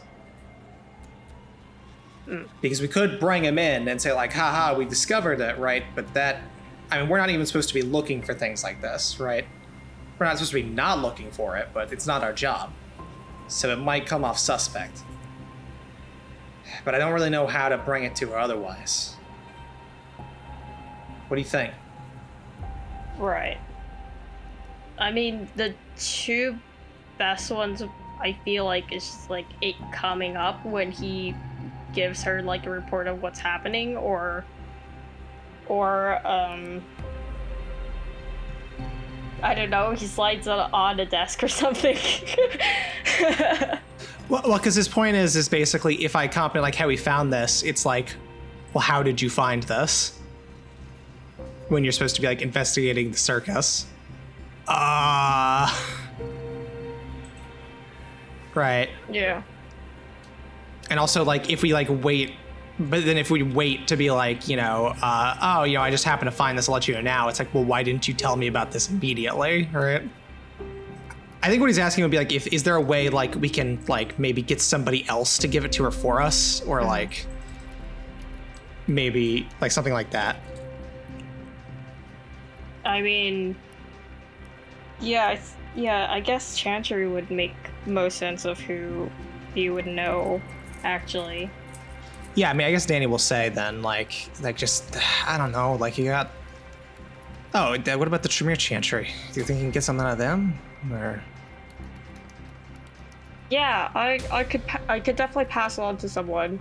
Because we could bring him in and say, like, haha, we discovered it, right? But we're not even supposed to be looking for things like this, right? We're not supposed to be not looking for it, but it's not our job. So it might come off suspect. But I don't really know how to bring it to her otherwise. What do you think? Right. I mean, the two best ones, I feel like, is just, like, it coming up when he gives her, like, a report of what's happening, or I don't know, he slides on a desk or something. Well, because his point is basically, if I compliment, like, how he found this, it's like, well, how did you find this? When you're supposed to be, like, investigating the circus. Right. Yeah. And also, like, if we, like, wait, but then if we wait to be like, I just happened to find this, I'll let you know now. It's like, well, why didn't you tell me about this immediately, right? I think what he's asking would be like, is there a way, like, we can, like, maybe get somebody else to give it to her for us? Or, like, maybe, like, something like that. I mean, I guess Chantry would make most sense of who you would know, actually. Yeah, I mean, I guess Danny will say then, like just, I don't know, like, you got... Oh, what about the Tremere Chantry? Do you think you can get something out of them? Or... Yeah, I could definitely pass it on to someone,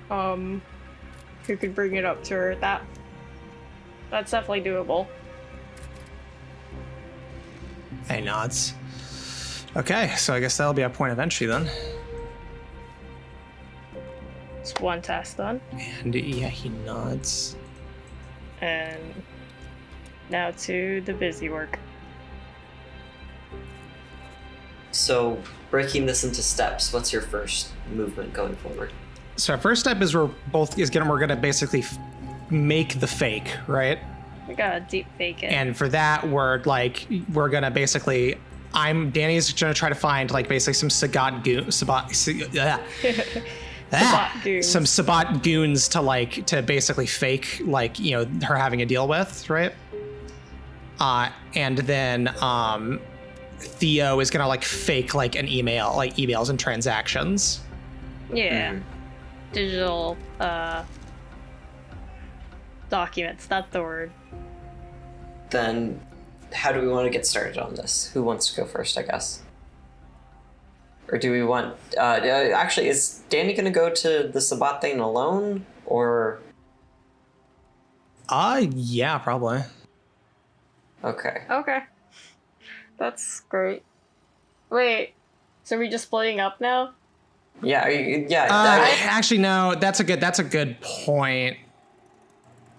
who could bring it up to her. That's definitely doable. Hey, nods. Okay, so I guess that'll be our point of entry then. It's one task done. And yeah, he nods. And now to the busy work. So, breaking this into steps, what's your first movement going forward? So our first step is we're gonna basically make the fake, right? We gotta deep fake it. And for that, we're gonna basically, Danny's gonna try to find, like, basically some Sagat goons, some Sabbat goons to basically fake, like, her having a deal with, right? And then Theo is gonna, like, fake, like, an email, like emails and transactions. Yeah. Digital documents, that's the word. Then, how do we want to get started on this? Who wants to go first, I guess? Or do we want... actually, is Danny going to go to the Sabbat thing alone? Or... Yeah, probably. Okay. Okay. That's great. Wait, so we just splitting up now? Yeah, actually, no, that's a good point.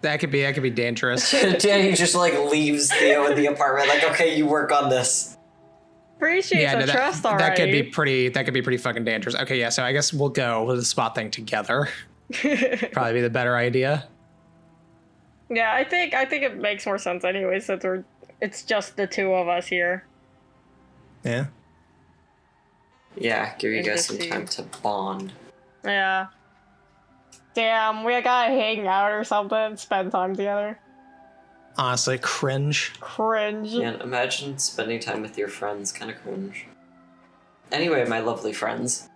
That could be dangerous. Danny just, like, leaves Theo in the apartment, like, okay, you work on this. Appreciate the trust already. That could be pretty fucking dangerous. Okay, yeah, so I guess we'll go with the Spot thing together. Probably be the better idea. Yeah, I think it makes more sense anyway, since it's just the two of us here. Yeah. Yeah, give you guys some time to bond. Yeah. Damn, we gotta hang out or something, spend time together. Honestly, cringe. Yeah, imagine spending time with your friends, kind of cringe. Anyway, my lovely friends.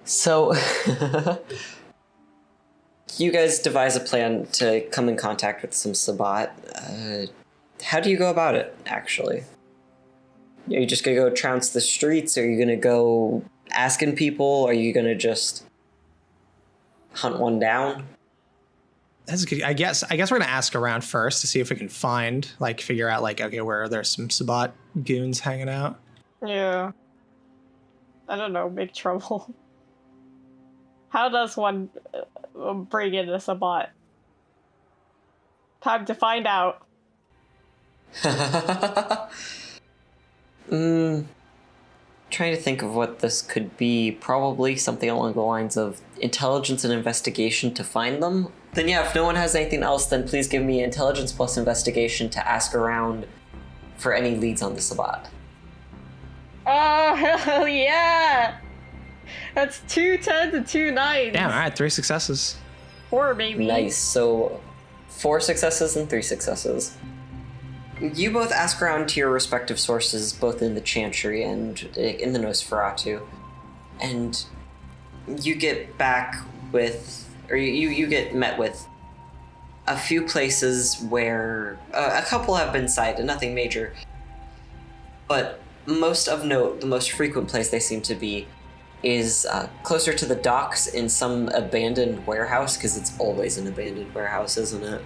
So, you guys devise a plan to come in contact with some Sabbat. How do you go about it, actually? Are you just gonna go trounce the streets? Are you gonna go asking people? Are you gonna just hunt one down? That's good. I guess we're gonna ask around first to see if we can figure out, like, okay, where there's some Sabbat goons hanging out. Yeah. I don't know, big trouble. How does one bring in a sabot? Time to find out. Trying to think of what this could be. Probably something along the lines of intelligence and investigation to find them. Then yeah, if no one has anything else, then please give me intelligence plus investigation to ask around for any leads on the sabot. Oh, hell yeah! That's 2 10s and 2 9s. Damn, all right, 3 successes. 4 maybe. Nice. So 4 successes and 3 successes. You both ask around to your respective sources, both in the Chantry and in the Nosferatu, and you get back with, or you get met with a few places where a couple have been cited, nothing major, but most of note, the most frequent place they seem to be is closer to the docks in some abandoned warehouse, because it's always an abandoned warehouse, isn't it?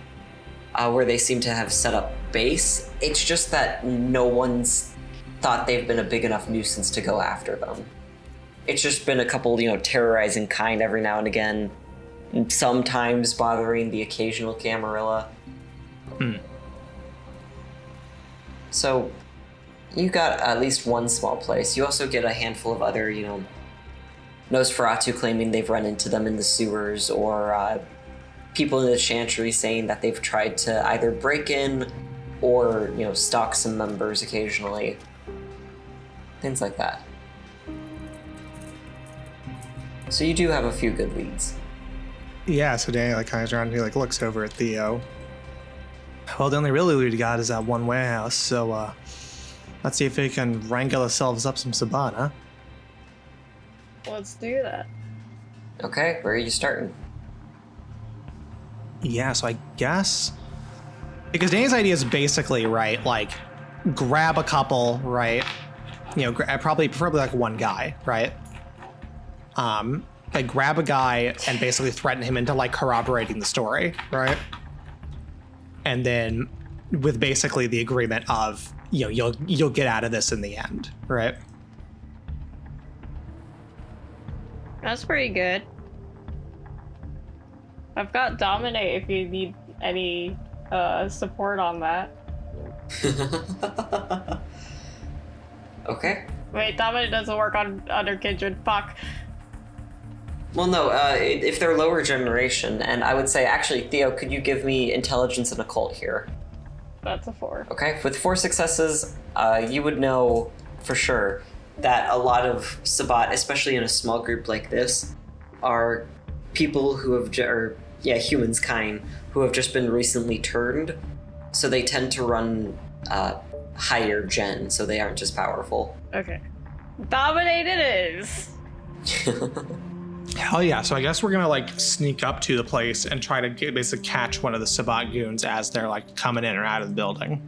Where they seem to have set up base. It's just that no one's thought they've been a big enough nuisance to go after them. It's just been a couple, terrorizing kind every now and again, and sometimes bothering the occasional Camarilla. So, you got at least one small place. You also get a handful of other, Nosferatu claiming they've run into them in the sewers, or people in the Chantry saying that they've tried to either break in or, stalk some members occasionally. Things like that. So you do have a few good leads. Yeah, so Danny comes around and he looks over at Theo. Well, the only really lead we got is that one warehouse, so let's see if we can wrangle ourselves up some sabot, huh? Let's do that. Okay, where are you starting? Yeah, so I guess because Danny's idea is basically right, grab a couple, right? Preferably one guy, right? Grab a guy and basically threaten him into corroborating the story, right? And then with basically the agreement of you'll get out of this in the end, right? That's pretty good. I've got Dominate if you need any support on that. Okay. Wait, Dominate doesn't work on under Kindred. Fuck. Well, no, if they're lower generation, and I would say, actually, Theo, could you give me intelligence and occult here? That's a 4. Okay, with 4 successes, you would know for sure that a lot of Sabbat, especially in a small group like this, are people who have, humans kind, who have just been recently turned, so they tend to run higher gen, so they aren't as powerful. Okay. Dominate it is! Hell yeah, so I guess we're gonna sneak up to the place and try to basically catch one of the Sabbat goons as they're coming in or out of the building.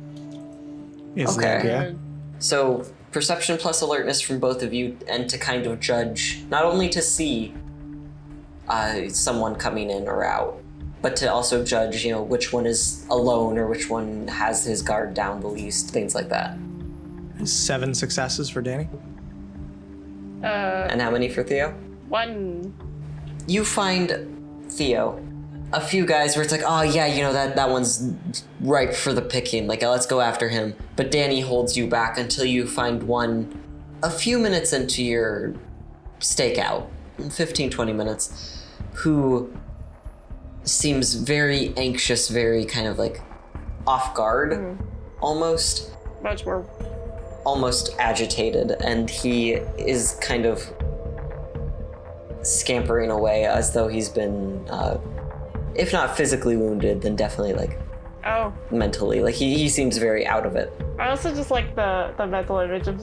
Is the idea. So perception plus alertness from both of you, and to kind of judge, not only to see someone coming in or out, but to also judge, which one is alone or which one has his guard down the least, things like that. 7 successes for Danny. And how many for Theo? 1. You find, Theo, a few guys where it's oh yeah, that one's ripe for the picking, let's go after him. But Danny holds you back until you find one a few minutes into your stakeout, 15-20 minutes, who seems very anxious, very kind of off guard, almost. Much more. Almost agitated, and he is kind of scampering away as though he's been, if not physically wounded, then definitely mentally. He seems very out of it. I also just like the mental image of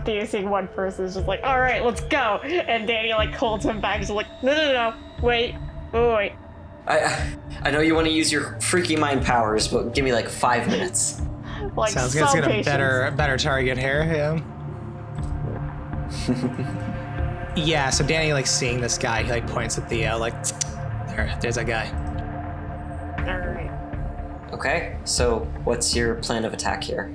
Theo seeing one person is just all right, let's go, and Danny holds him back. He's no, wait. I know you want to use your freaky mind powers, but give me 5 minutes. Sounds like it's got a better target here, yeah. Yeah, so Danny seeing this guy, he points at Theo, there's that guy. Alright. Okay, so what's your plan of attack here?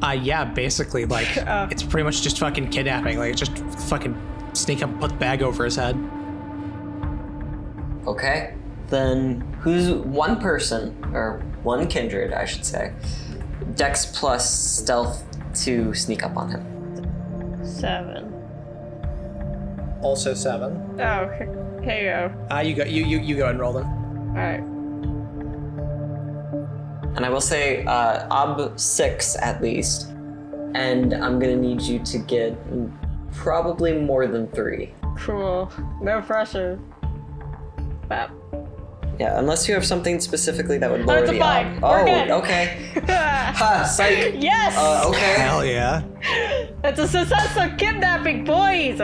Yeah, basically, it's pretty much just fucking kidnapping, just fucking sneak up and put the bag over his head. Okay. Then who's one person, or one kindred, I should say, Dex plus stealth to sneak up on him? 7. Also 7. Oh, here you go. You go and roll them. Alright. And I will say, Ob 6 at least. And I'm gonna need you to get probably more than 3. Cool. No pressure. Bap. Yeah, unless you have something specifically that would lower That's a the 5. Ob. We're Oh, good. okay. Ha, psych. Yes! Okay. Hell yeah. It's a successful kidnapping, boys!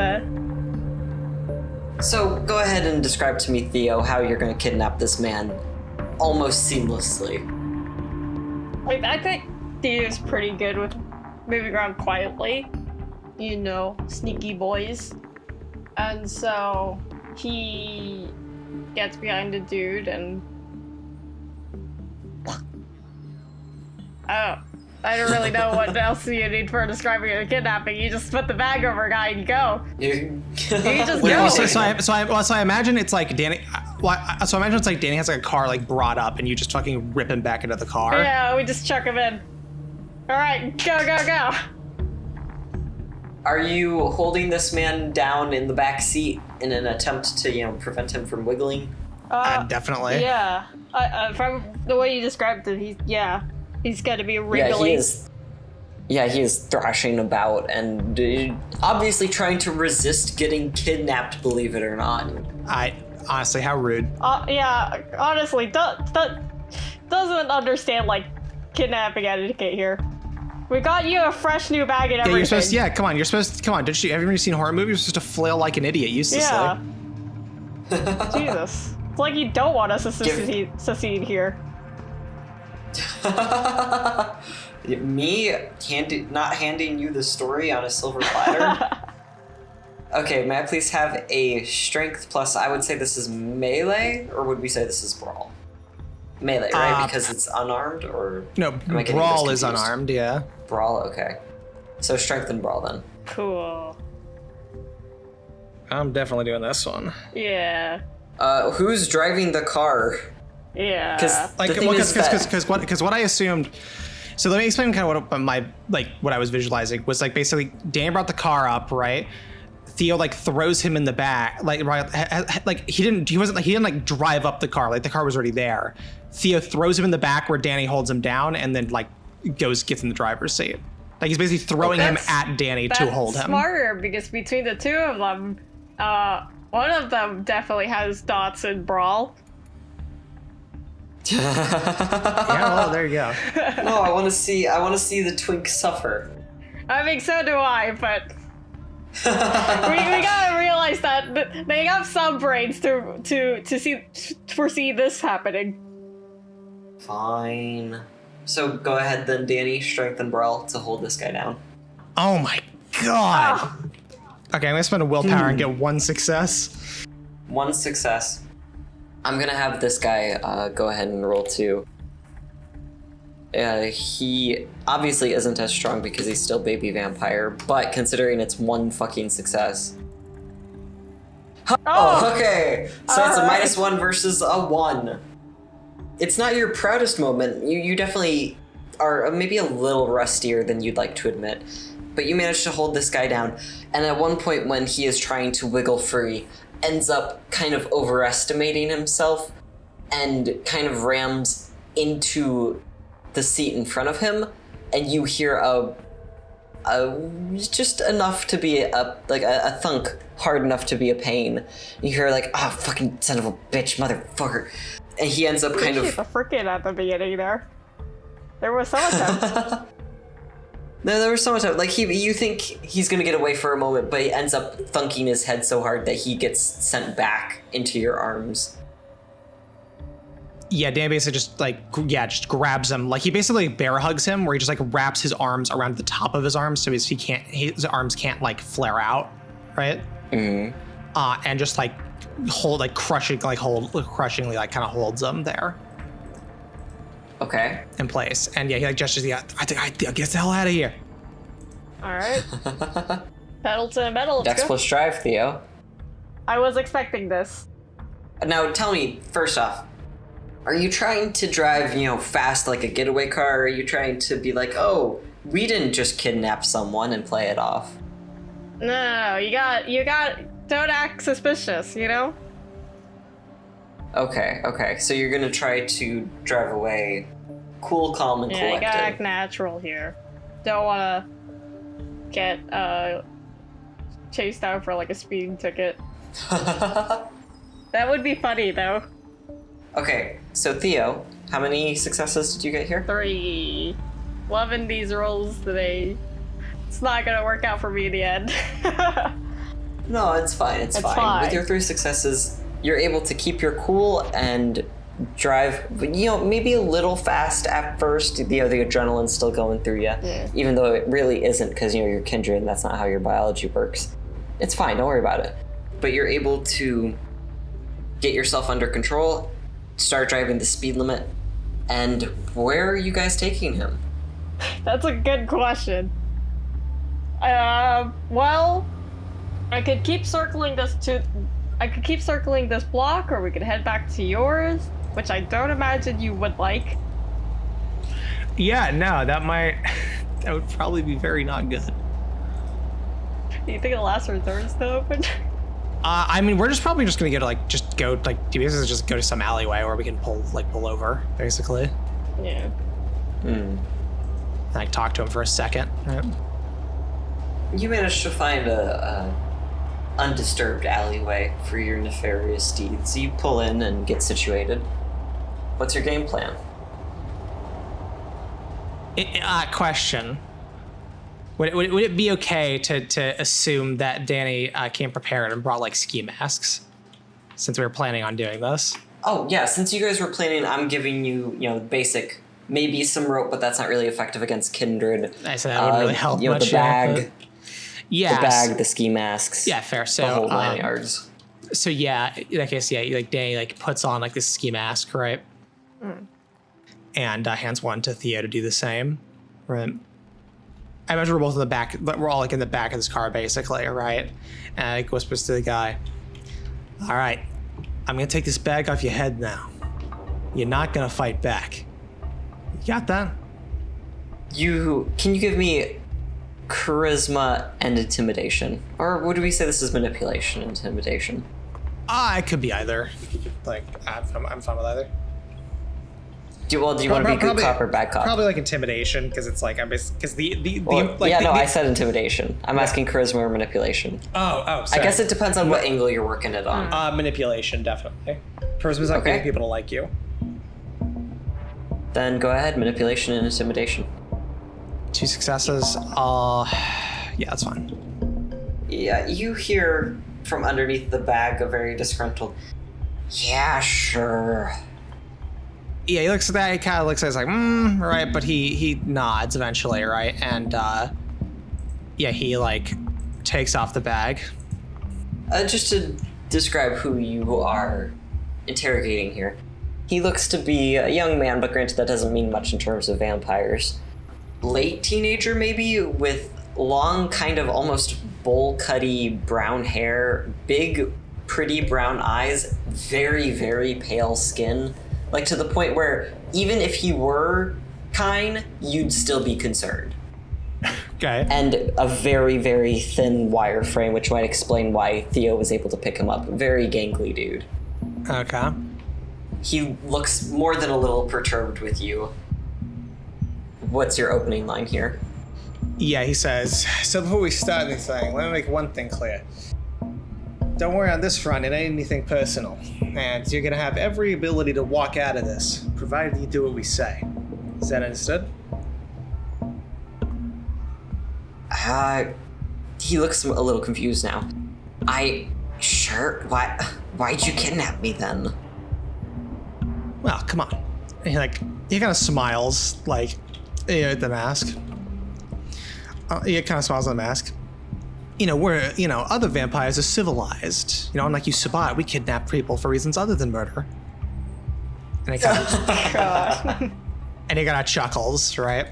So go ahead and describe to me, Theo, how you're gonna kidnap this man almost seamlessly. I think Theo's pretty good with moving around quietly. You know, sneaky boys. And so he gets behind the dude and... Oh, I don't really know what else you need for describing a kidnapping. You just put the bag over a guy and you go. You just What go. do you say? So I imagine it's like Danny. So I imagine it's like Danny has like a car like brought up, and you just fucking rip him back into the car. Yeah, we just chuck him in. Alright, go. Are you holding this man down in the back seat in an attempt to, prevent him from wiggling? Definitely. Yeah. From the way you described it, he's got to be wriggling. Yeah, he is thrashing about and obviously trying to resist getting kidnapped, believe it or not. Honestly, how rude. Yeah, honestly, doesn't understand, like, kidnapping etiquette here. We got you a fresh new bag and everything. Yeah, you're supposed to, come on, have you ever seen a horror movie? You're supposed to flail like an idiot, uselessly. Yeah. Jesus. It's like you don't want us to succeed here. Me not handing you the story on a silver platter? Okay, may I please have a strength plus, I would say this is melee, or would we say this is brawl? Melee, right? Because it's unarmed, or... No, am I getting brawl this is confused? unarmed, yeah. Brawl, okay. So strength and brawl then. Cool. I'm definitely doing this one. Yeah. Who's driving the car? Yeah. Because Because what I assumed. So let me explain kind of what I was visualizing was like basically Dan brought the car up, right? Theo like throws him in the back, like he didn't like drive up the car, like the car was already there. Theo throws him in the back where Danny holds him down, and then like gets in the driver's seat. Like he's basically throwing him at Danny to hold him. That's smarter, because between the two of them, one of them definitely has dots in brawl. Yeah, well, there you go. No, I want to see the twink suffer. I mean, so do I, but we gotta realize that they have some brains to foresee this happening. Fine. So go ahead then, Danny, strength and brawl to hold this guy down. Oh my god. Okay, I'm gonna spend a willpower and get one success. One success. I'm gonna have this guy go ahead and roll 2. He obviously isn't as strong because he's still baby vampire, but considering it's one fucking success. Oh, okay. So it's a -1 versus a 1. It's not your proudest moment. You definitely are maybe a little rustier than you'd like to admit, but you managed to hold this guy down, and at one point when he is trying to wiggle free, ends up kind of overestimating himself and kind of rams into the seat in front of him, and you hear a just enough to be a thunk hard enough to be a pain. You hear like, "Ah, oh, fucking son of a bitch, motherfucker," and he ends up kind of the frickin' at the beginning there. There was so much. No, there was so much like you think he's gonna get away for a moment, but he ends up thunking his head so hard that he gets sent back into your arms. Yeah, Dan basically just grabs him. Like he basically bear hugs him, where he just like wraps his arms around the top of his arms, so his arms can't like flare out, right? Mm-hmm. And just like crushingly like kind of holds him there. Okay. In place, and yeah, he like gestures. Yeah, I get the hell out of here. All right. Pedal to the metal. Let's Dex go. plus drive, Theo. I was expecting this. Now, tell me, first off, are you trying to drive, fast like a getaway car, or are you trying to be like, oh, we didn't just kidnap someone and play it off? No, you got, don't act suspicious, Okay, so you're gonna try to drive away cool, calm, and Yeah, collected. you gotta act natural here. Don't wanna get, chased out for, like, a speeding ticket. That would be funny, though. Okay, so Theo, how many successes did you get here? 3. Loving these rolls today. It's not gonna work out for me in the end. No, it's fine. It's fine. With your 3 successes, you're able to keep your cool and drive, maybe a little fast at first. The adrenaline's still going through you, even though it really isn't, because you're kindred and that's not how your biology works. It's fine. Don't worry about it. But you're able to get yourself under control, start driving the speed limit, and where are you guys taking him? That's a good question. Well, I could keep circling this block, or we could head back to yours, which I don't imagine you would like. Yeah, no, that would probably be very not good. Do you think the last resort is still open? We're probably just gonna just go to some alleyway where we can pull over, basically. Yeah. Like talk to him for a second. Right? You managed to find a undisturbed alleyway for your nefarious deeds. You pull in and get situated. What's your game plan? Question. Would it be okay to assume that Danny came prepared and brought like ski masks, since we were planning on doing this? Oh yeah, since you guys were planning, I'm giving you basic, maybe some rope, but that's not really effective against kindred. I said that wouldn't really help much. The bag, yeah, the bag, the ski masks. Yeah, fair. So the whole 9 yards. So yeah, in that case, like Danny like puts on like this ski mask, right? And hands one to Theo to do the same, right? I imagine we're both in the back, but we're all like in the back of this car, basically, right? And like whispers to the guy, "All right, I'm gonna take this bag off your head now. You're not gonna fight back. You got that?" Can you give me charisma and intimidation, or would we say this is manipulation and intimidation? It could be either. Like I'm fine with either. Do you want to be good cop or bad cop? Probably like intimidation, because it's like I said intimidation. I'm asking charisma or manipulation. Oh, sorry. I guess it depends on what angle you're working it on. Manipulation, definitely. Charisma's like getting people to like you. Then go ahead, manipulation and intimidation. 2 successes. Yeah, that's fine. Yeah, you hear from underneath the bag a very disgruntled, "Yeah, sure." Yeah, he looks at that. He kind of looks at it, like, right, but he nods eventually, right? And he like takes off the bag. Just to describe who you are interrogating here, he looks to be a young man, but granted that doesn't mean much in terms of vampires. Late teenager, maybe, with long, kind of almost bowl-cutty brown hair, big, pretty brown eyes, very, very pale skin. Like, to the point where even if he were kind, you'd still be concerned. Okay. And a very, very thin wire frame, which might explain why Theo was able to pick him up. Very gangly dude. Okay. He looks more than a little perturbed with you. What's your opening line here? Yeah, he says, "So before we start anything, let me make one thing clear. Don't worry on this front, it ain't anything personal. And you're gonna have every ability to walk out of this, provided you do what we say. Is that understood?" He looks a little confused now. Sure, why'd you kidnap me then? Well, come on. And he kind of smiles, like, at the mask. He kind of smiles at the mask. We're, other vampires are civilized. Unlike you, Sabat, we kidnap people for reasons other than murder. And he kind of, and he kind of chuckles, right?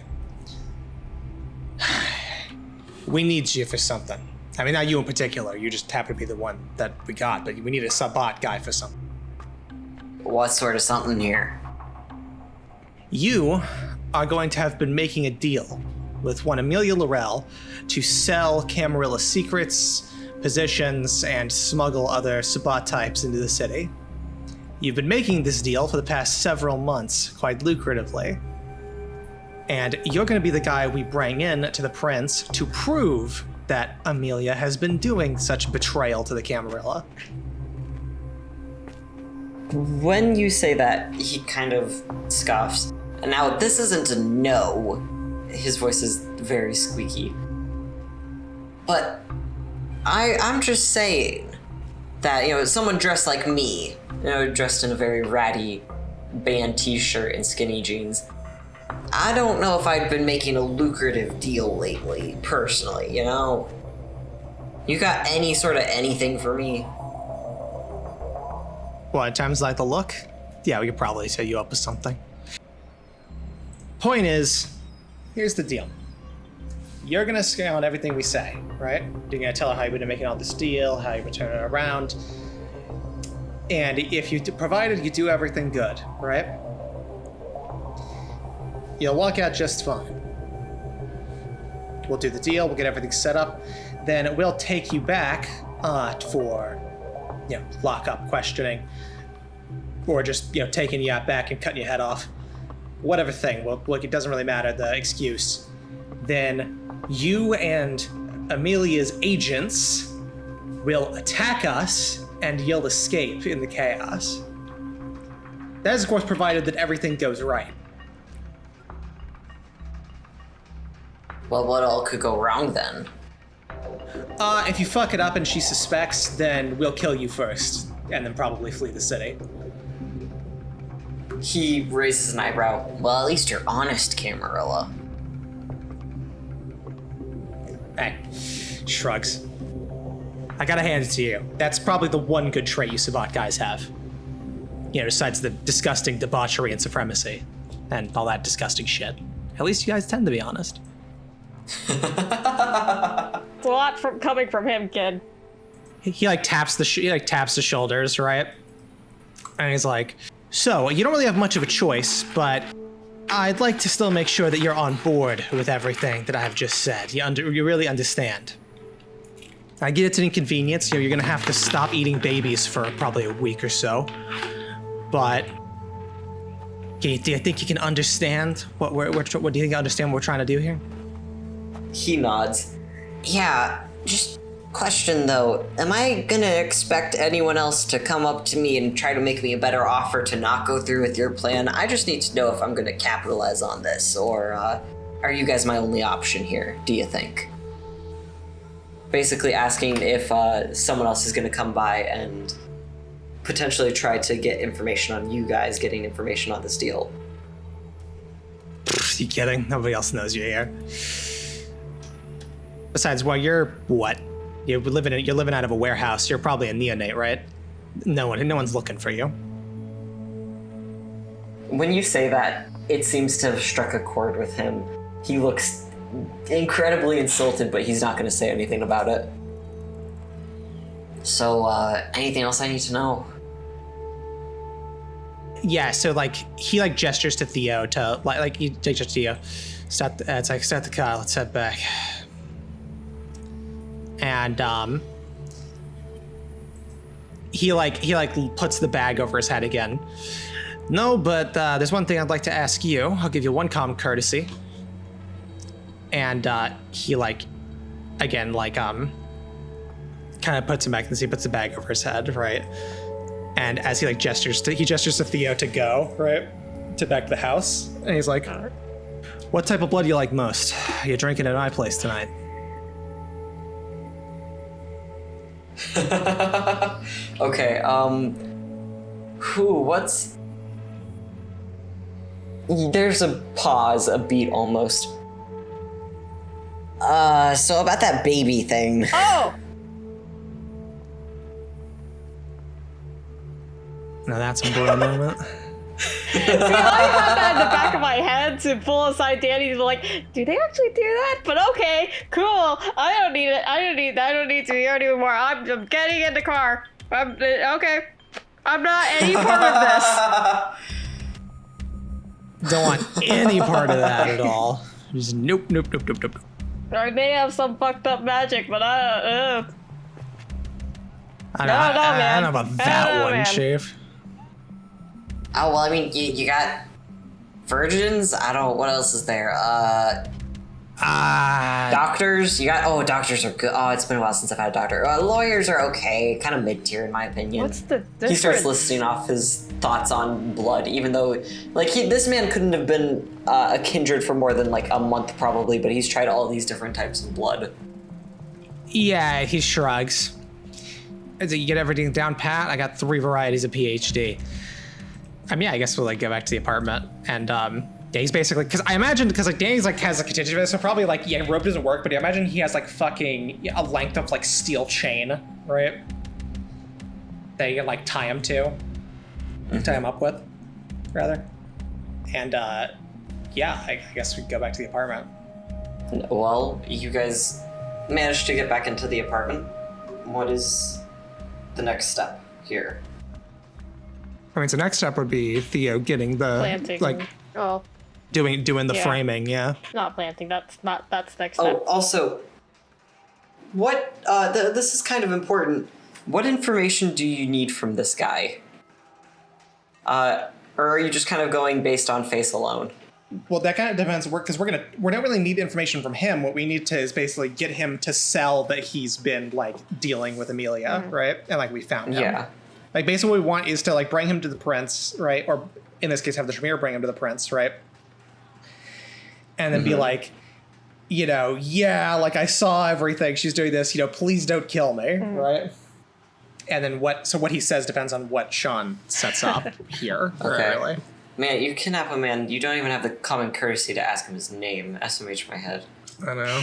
We need you for something. I mean, not you in particular. You just happen to be the one that we got, but we need a Sabat guy for something. what sort of something here? You are going to have been making a deal with one Amelia Laurel to sell Camarilla secrets, positions, and smuggle other Sabbat types into the city. You've been making this deal for the past several months, quite lucratively. And you're going to be the guy we bring in to the prince to prove that Amelia has been doing such betrayal to the Camarilla. When you say that, he kind of scoffs. Now, this isn't a no. His voice is very squeaky. But I'm just saying that, someone dressed like me, dressed in a very ratty band t-shirt and skinny jeans, I don't know if I'd been making a lucrative deal lately, personally, You got any sort of anything for me? Well, at times like the look, yeah, we could probably set you up with something. Point is, here's the deal. You're gonna scale on everything we say, right? You're gonna tell her how you've been making all this deal, how you've been turning it around. And if provided you do everything good, right? You'll walk out just fine. We'll do the deal, we'll get everything set up, then we'll take you back for, lock-up questioning, or just, taking you out back and cutting your head off. Whatever thing, well, look, it doesn't really matter, the excuse. Then you and Amelia's agents will attack us and you'll escape in the chaos. That is, of course, provided that everything goes right. Well, what all could go wrong then? If you fuck it up and she suspects, then we'll kill you first, and then probably flee the city. He raises an eyebrow. Well, at least you're honest, Camarilla. Hey, shrugs. I gotta hand it to you. That's probably the one good trait you Sabbat guys have. Besides the disgusting debauchery and supremacy, and all that disgusting shit. At least you guys tend to be honest. It's a lot coming from him, kid. He taps the shoulders, right? And he's like, so you don't really have much of a choice, but I'd like to still make sure that you're on board with everything that I've just said. You really understand. I get it's an inconvenience. You're gonna have to stop eating babies for probably a week or so. But do you think you can understand what do you think you understand what we're trying to do here? He nods. Yeah, just question though. Am I gonna expect anyone else to come up to me and try to make me a better offer to not go through with your plan? I just need to know if I'm gonna capitalize on this, or are you guys my only option here, do you think? Basically asking if someone else is gonna come by and potentially try to get information on you guys getting information on this deal. You kidding? Nobody else knows you're here. Besides, well, you're what? You're living out of a warehouse. You're probably a neonate, right? No one's looking for you. When you say that, it seems to have struck a chord with him. He looks incredibly insulted, but he's not going to say anything about it. So, anything else I need to know? Yeah, so he gestures to Theo to he gestures to Theo. Start the car. Let's head back. And he puts the bag over his head again. No, but there's one thing I'd like to ask you. I'll give you one common courtesy. And he kind of puts him back, and he puts the bag over his head, right? And as he gestures to Theo to go, right, to back to the house, and he's like, "What type of blood do you like most? You're drinking at my place tonight." Okay, what's... There's a pause, a beat almost. So about that baby thing. Oh! Now that's a bro moment. See, I had that in the back of my head to pull aside Danny to be like, do they actually do that? But okay, cool. I don't need it. I don't need to hear anymore. I'm getting in the car. Okay. I'm not any part of this. Don't want any part of that at all. Just nope. I may have some fucked up magic, but I don't No, know, man. I don't know about that No, one, man. Chief. Oh, well, I mean, you got virgins? I don't, what else is there? Doctors? You got, doctors are good. Oh, it's been a while since I've had a doctor. Lawyers are okay, kind of mid-tier in my opinion. what's the difference? He starts listing off his thoughts on blood, even though, like, this man couldn't have been a kindred for more than, like, a month probably, but he's tried all these different types of blood. Yeah, he shrugs. You get everything down pat? I got 3 varieties of PhD. I guess we'll, like, go back to the apartment. And, yeah, he's basically, because I imagine, like, Danny's, like, has a contingency for this, so probably, like, yeah, rope doesn't work, but I imagine he has, like, fucking a length of, like, steel chain, right? That you can, like, tie him to. Tie him up with, rather. And, yeah, I guess we go back to the apartment. Well, you guys managed to get back into the apartment. What is the next step here? I mean, so next step would be Theo getting the, planting. like, Oh, doing the Yeah. framing, yeah. not planting. That's next Oh, step. also, what, this is kind of important. What information do you need from this guy? Or are you just kind of going based on face alone? Well, that kind of depends, because we don't really need information from him. What we need to is basically get him to sell that he's been, like, dealing with Amelia, right? And, like, we found him. Yeah. Like, basically what we want is to, like, bring him to the prince, right? Or in this case, have the Tremere bring him to the prince, right? And then be like, you know, yeah, like, I saw everything. She's doing this, you know, please don't kill me, right? And then what he says depends on what Sean sets up here. Okay. Really. Man, you kidnap a man, you don't even have the common courtesy to ask him his name. SMH my head. I know.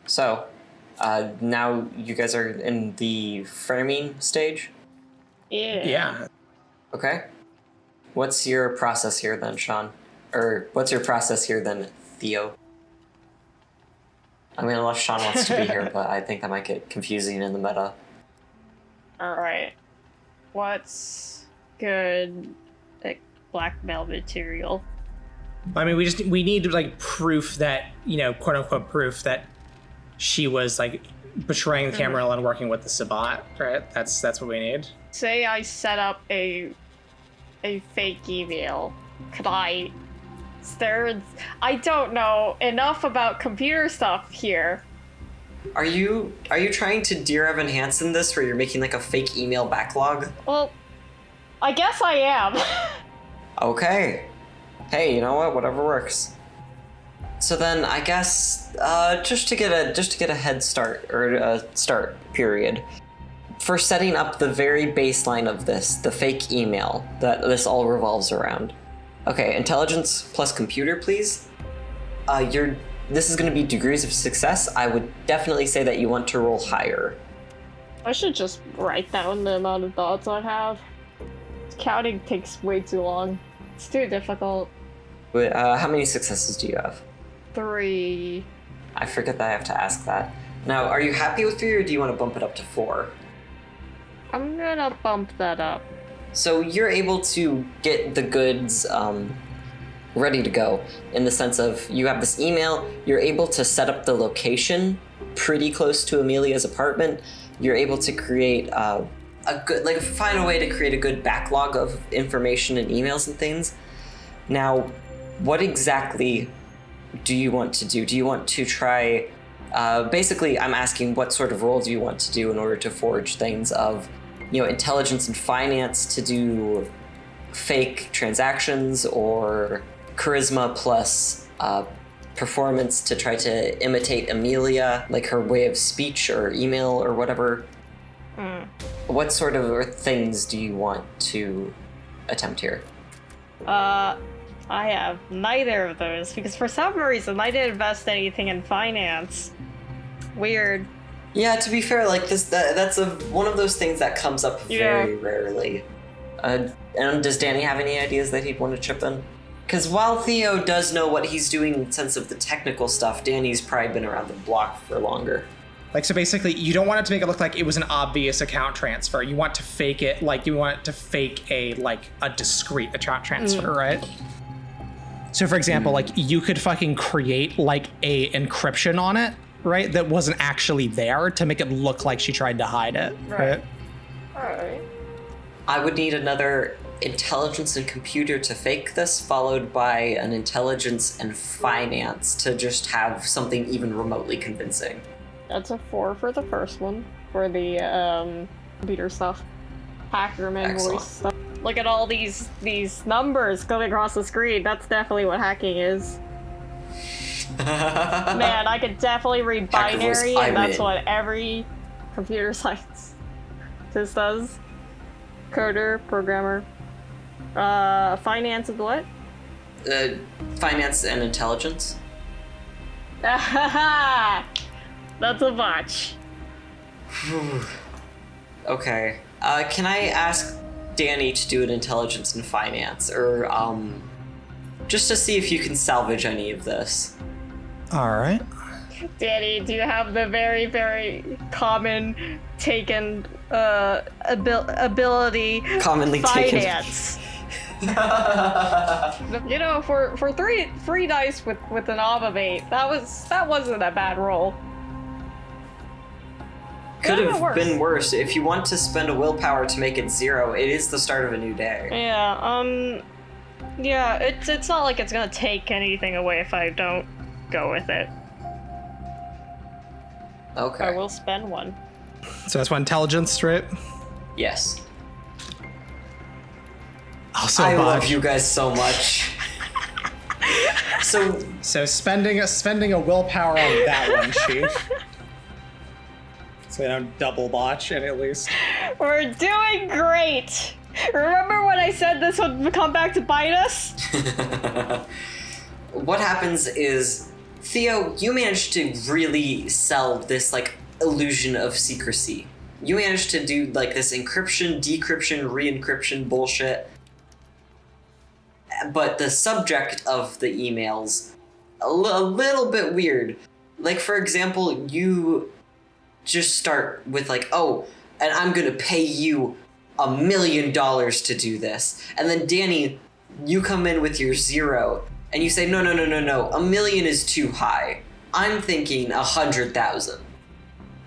So, now you guys are in the framing stage? Yeah. Okay. What's your process here then, Sean? Or what's your process here then, Theo? I mean, unless Sean wants to be here, but I think that might get confusing in the meta. Alright. What's good, like, blackmail material? I mean, we need, like, proof that, you know, quote unquote proof that she was, like, betraying the Camarilla and working with the Sabat, right? That's what we need. Say I set up a fake email. Could I... I don't know enough about computer stuff here. Are you trying to Dear Evan Hansen this, where you're making like a fake email backlog? Well, I guess I am. Okay. Hey, you know what? Whatever works. So then, I guess just to get a head start or a start period, for setting up the very baseline of this, the fake email that this all revolves around. Okay, intelligence plus computer, please. This is going to be degrees of success. I would definitely say that you want to roll higher. I should just write down the amount of dots I have. Counting takes way too long. It's too difficult. But, how many successes do you have? 3. I forget that I have to ask that. Now, are you happy with 3 or do you want to bump it up to 4? I'm gonna bump that up. So you're able to get the goods ready to go in the sense of you have this email, you're able to set up the location pretty close to Amelia's apartment, you're able to create find a way to create a good backlog of information and emails and things. Now, what exactly do you want to do? Do you want to try, basically I'm asking what sort of role do you want to do in order to forge things of, you know, intelligence and finance to do fake transactions, or charisma plus performance to try to imitate Amelia, like her way of speech or email or whatever? What sort of things do you want to attempt here? I have neither of those because for some reason I didn't invest anything in finance. Weird. Yeah, to be fair, like that's one of those things that comes up very rarely. And does Danny have any ideas that he'd want to chip in? Because while Theo does know what he's doing in the sense of the technical stuff, Danny's probably been around the block for longer. Like, so basically, you don't want it to make it look like it was an obvious account transfer. You want to fake it, like, you want it to fake a discrete account transfer, right? So, for example, like, you could fucking create, like, a encryption on it, right? That wasn't actually there to make it look like she tried to hide it, right? Alright. I would need another intelligence and computer to fake this, followed by an intelligence and finance to just have something even remotely convincing. That's a 4 for the first one, for the computer stuff. Hackerman Excellent. voice stuff. Look at all these numbers coming across the screen. That's definitely what hacking is. Man, I could definitely read Hacker voice, binary, and I'm that's in. what every computer science does. Coder, programmer. Finance is what? Finance and intelligence. That's a botch. Okay. Can I ask Danny to do an intelligence and finance, or just to see if you can salvage any of this? All right. Danny, do you have the very, very common taken ability Commonly taken. finance? You know, for three dice with an of 8, that wasn't a bad roll. Could Could've have been worse. If you want to spend a willpower to make it 0, it is the start of a new day. Yeah, yeah, it's not like it's gonna take anything away if I don't go with it. Okay. I will spend 1. So that's one intelligence, right? Yes. Also, I botch. love you guys so much. So spending a willpower on that one, Chief. So we don't double botch it at least. We're doing great! Remember when I said this would come back to bite us? What happens is, Theo, you managed to really sell this, like, illusion of secrecy. You managed to do, like, this encryption, decryption, re-encryption bullshit. But the subject of the emails, a little bit weird. Like, for example, you just start with, like, oh, and I'm gonna pay you $1 million to do this. And then, Danny, you come in with your 0, and you say, no, $1 million is too high. I'm thinking 100,000.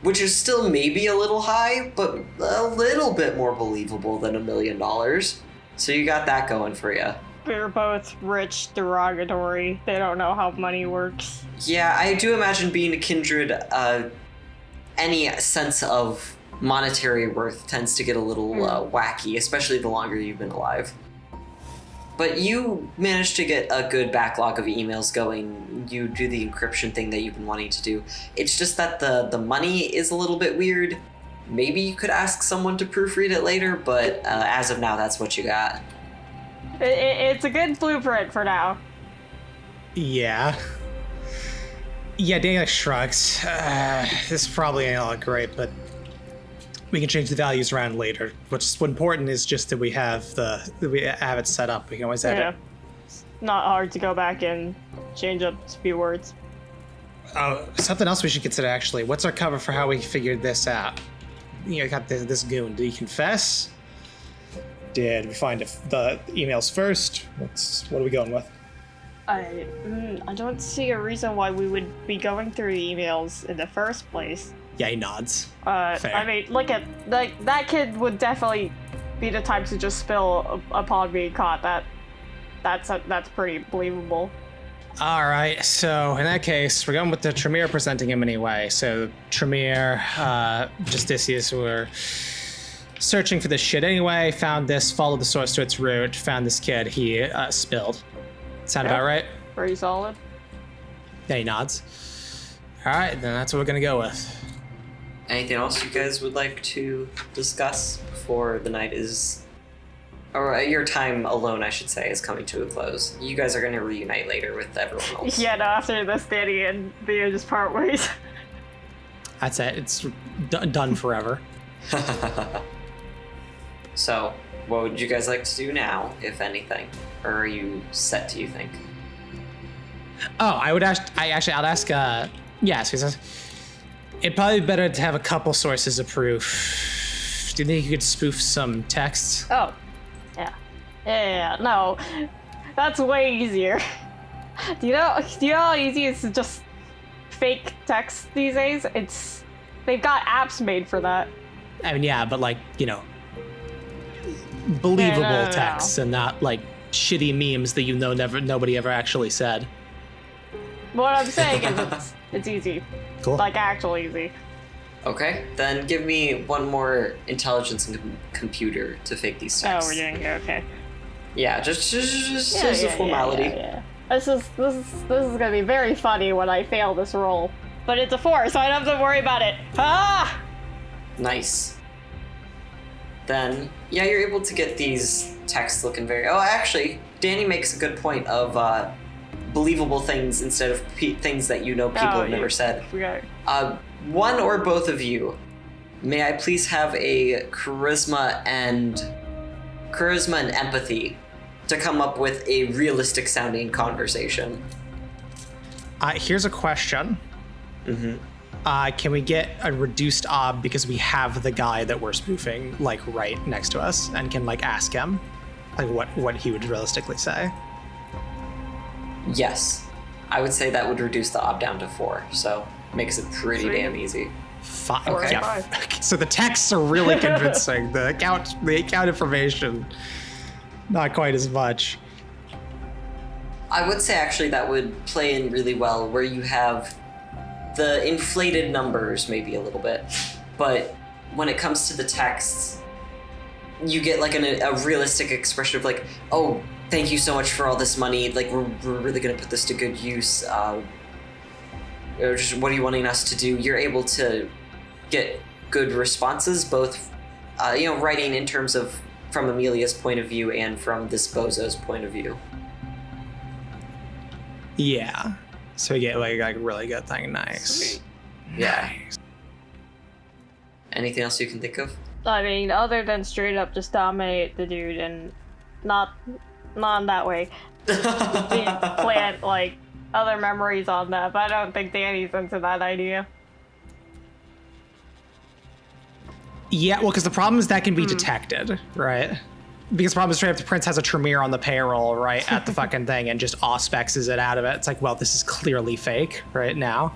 Which is still maybe a little high, but a little bit more believable than $1 million. So you got that going for you. They're both rich, derogatory. They don't know how money works. Yeah, I do imagine being a kindred, any sense of monetary worth tends to get a little wacky, especially the longer you've been alive. But you managed to get a good backlog of emails going. You do the encryption thing that you've been wanting to do. It's just that the money is a little bit weird. Maybe you could ask someone to proofread it later, but as of now, that's what you got. It's a good blueprint for now. Yeah. Yeah, Danny shrugs. This probably ain't all great, but we can change the values around later. What's important is just that we have it set up. We can always edit. Yeah. It's not hard to go back and change up a few words. Oh, something else we should consider actually. What's our cover for how we figured this out? You know, got this goon. Did he confess? Did we find the emails first? What are we going with? I don't see a reason why we would be going through the emails in the first place. Yeah, he nods. Fair. I mean, look at that kid would definitely be the type to just spill upon being caught. That's pretty believable. All right, so in that case, we're going with the Tremere presenting him anyway. So Tremere, Justicius were searching for this shit anyway, found this, followed the source to its root, found this kid, he spilled. Sound about right? Pretty solid. Yeah, he nods. All right, then that's what we're gonna go with. Anything else you guys would like to discuss before the night is... Or your time alone, I should say, is coming to a close. You guys are going to reunite later with everyone else. Yeah, no, after this, Danny and Theo just part ways. That's it. It's done forever. So, what would you guys like to do now, if anything? Or are you set, do you think? Oh, I'll ask, yeah, so he says, It'd probably be better to have a couple sources of proof. Do you think you could spoof some texts? Oh, yeah. No, that's way easier. Do you know how easy it is to just fake text these days? They've got apps made for that. I mean, yeah, but like, you know, believable No. texts and not like shitty memes that nobody ever actually said. What I'm saying is it's easy. Cool. Like, actual easy. Okay, then give me one more intelligence and computer to fake these Oh, texts. we're doing it, okay. Yeah, just as a formality. Yeah. This is gonna be very funny when I fail this roll. But it's a 4, so I don't have to worry about it. Ah! Nice. Then, yeah, you're able to get these texts looking very... Oh, actually, Danny makes a good point of believable things instead of things that you know people have never said. Okay. One or both of you, may I please have a charisma and empathy to come up with a realistic sounding conversation. Here's a question. Can we get a reduced ob because we have the guy that we're spoofing like right next to us and can like ask him like what he would realistically say? Yes. I would say that would reduce the ob down to 4, so makes it pretty Sweet. damn easy. Fine. Okay. Yeah. So the texts are really convincing. the account information, not quite as much. I would say actually that would play in really well where you have the inflated numbers maybe a little bit, but when it comes to the texts, you get like a realistic expression of like, oh, thank you so much for all this money, like we're really gonna put this to good use. Or just what are you wanting us to do? You're able to get good responses, both writing in terms of from Amelia's point of view and from this bozo's point of view. Yeah. So we get like a really good thing. Nice. Sweet. Yeah. Anything else you can think of? I mean, other than straight up just dominate the dude and not in that way. Plant like other memories on that, but I don't think Danny's into that idea. Yeah, well, because the problem is that can be detected, right? Because the problem is straight up the prince has a Tremere on the payroll, right, at the fucking thing and just auspexes it out of it. It's like, well, this is clearly fake right now.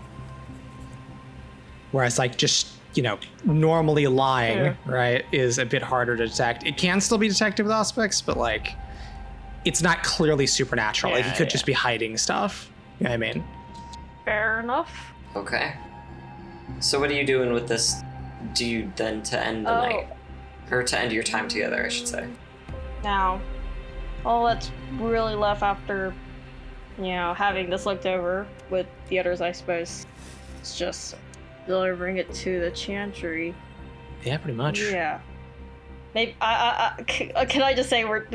Whereas like just, you know, normally lying, right, is a bit harder to detect. It can still be detected with auspex, but like it's not clearly supernatural. Like he could just be hiding stuff. You know what I mean? Fair enough. Okay. So what are you doing with this dude then to end the night? Or to end your time together, I should say. Now, all that's really left after, having this looked over with the others, I suppose, is just delivering it to the chantry. Yeah, pretty much. Yeah. Maybe can I just say we're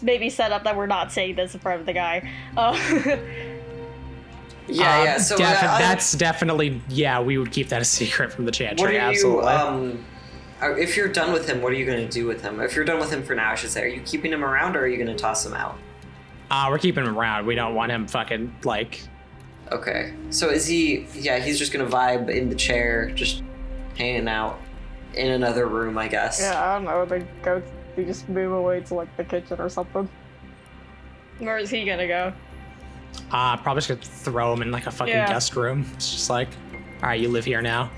maybe set up that we're not saying this in front of the guy? Yeah. So that's definitely, we would keep that a secret from the chantry. what are Absolutely. you? If you're done with him, what are you going to do with him? If you're done with him for now, I should say, are you keeping him around or are you going to toss him out? We're keeping him around. We don't want him fucking like. Okay. So is he? Yeah, he's just going to vibe in the chair, just hanging out in another room, I guess. Yeah, I don't know. They just move away to like the kitchen or something. Where is he gonna go? Probably just gonna throw him in like a fucking guest room. It's just like, all right, you live here now.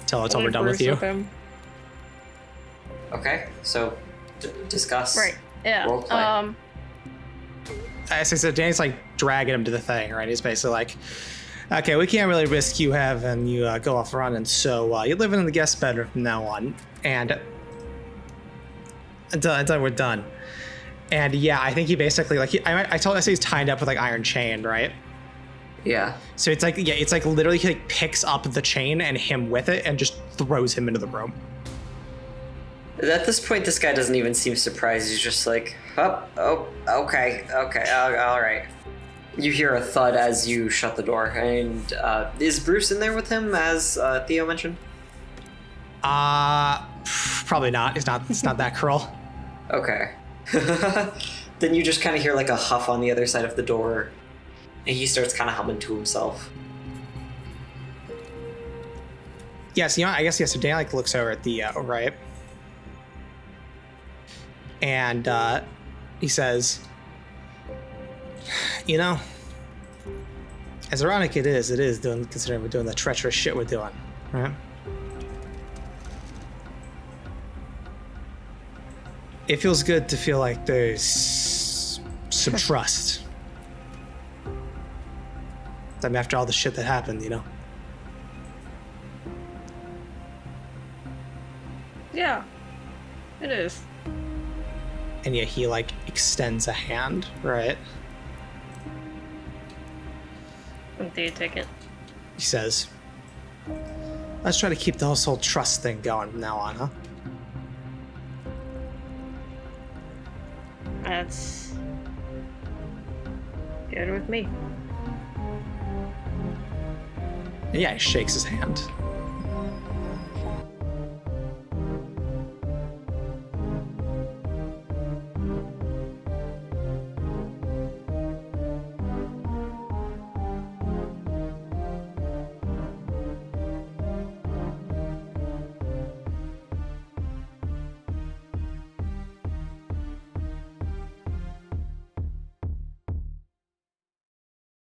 Till we're done with you. Him. Okay. So discuss. Right. Yeah. Role play. As I said, Danny's like dragging him to the thing, right? He's basically like, okay, we can't really risk you having you go off running, so you're living in the guest bedroom from now on, and until we're done. And yeah, I think he basically like I say he's tied up with like iron chain, right? Yeah. So it's like literally he like picks up the chain and him with it and just throws him into the room. At this point, this guy doesn't even seem surprised. He's just like, okay, all right. You hear a thud as you shut the door, and is Bruce in there with him, as Theo mentioned? Probably not. It's not that cruel. Okay. Then you just kind of hear like a huff on the other side of the door, and he starts kind of humming to himself. Yes, I guess yes. So Dan like looks over at Theo, right? And he says, as ironic it is considering we're doing the treacherous shit we're doing, right? It feels good to feel like there's some trust. I mean, after all the shit that happened, Yeah, it is. And yet he like extends a hand, right? Do you take it? He says, let's try to keep this whole trust thing going from now on, huh? That's good with me. And yeah, he shakes his hand.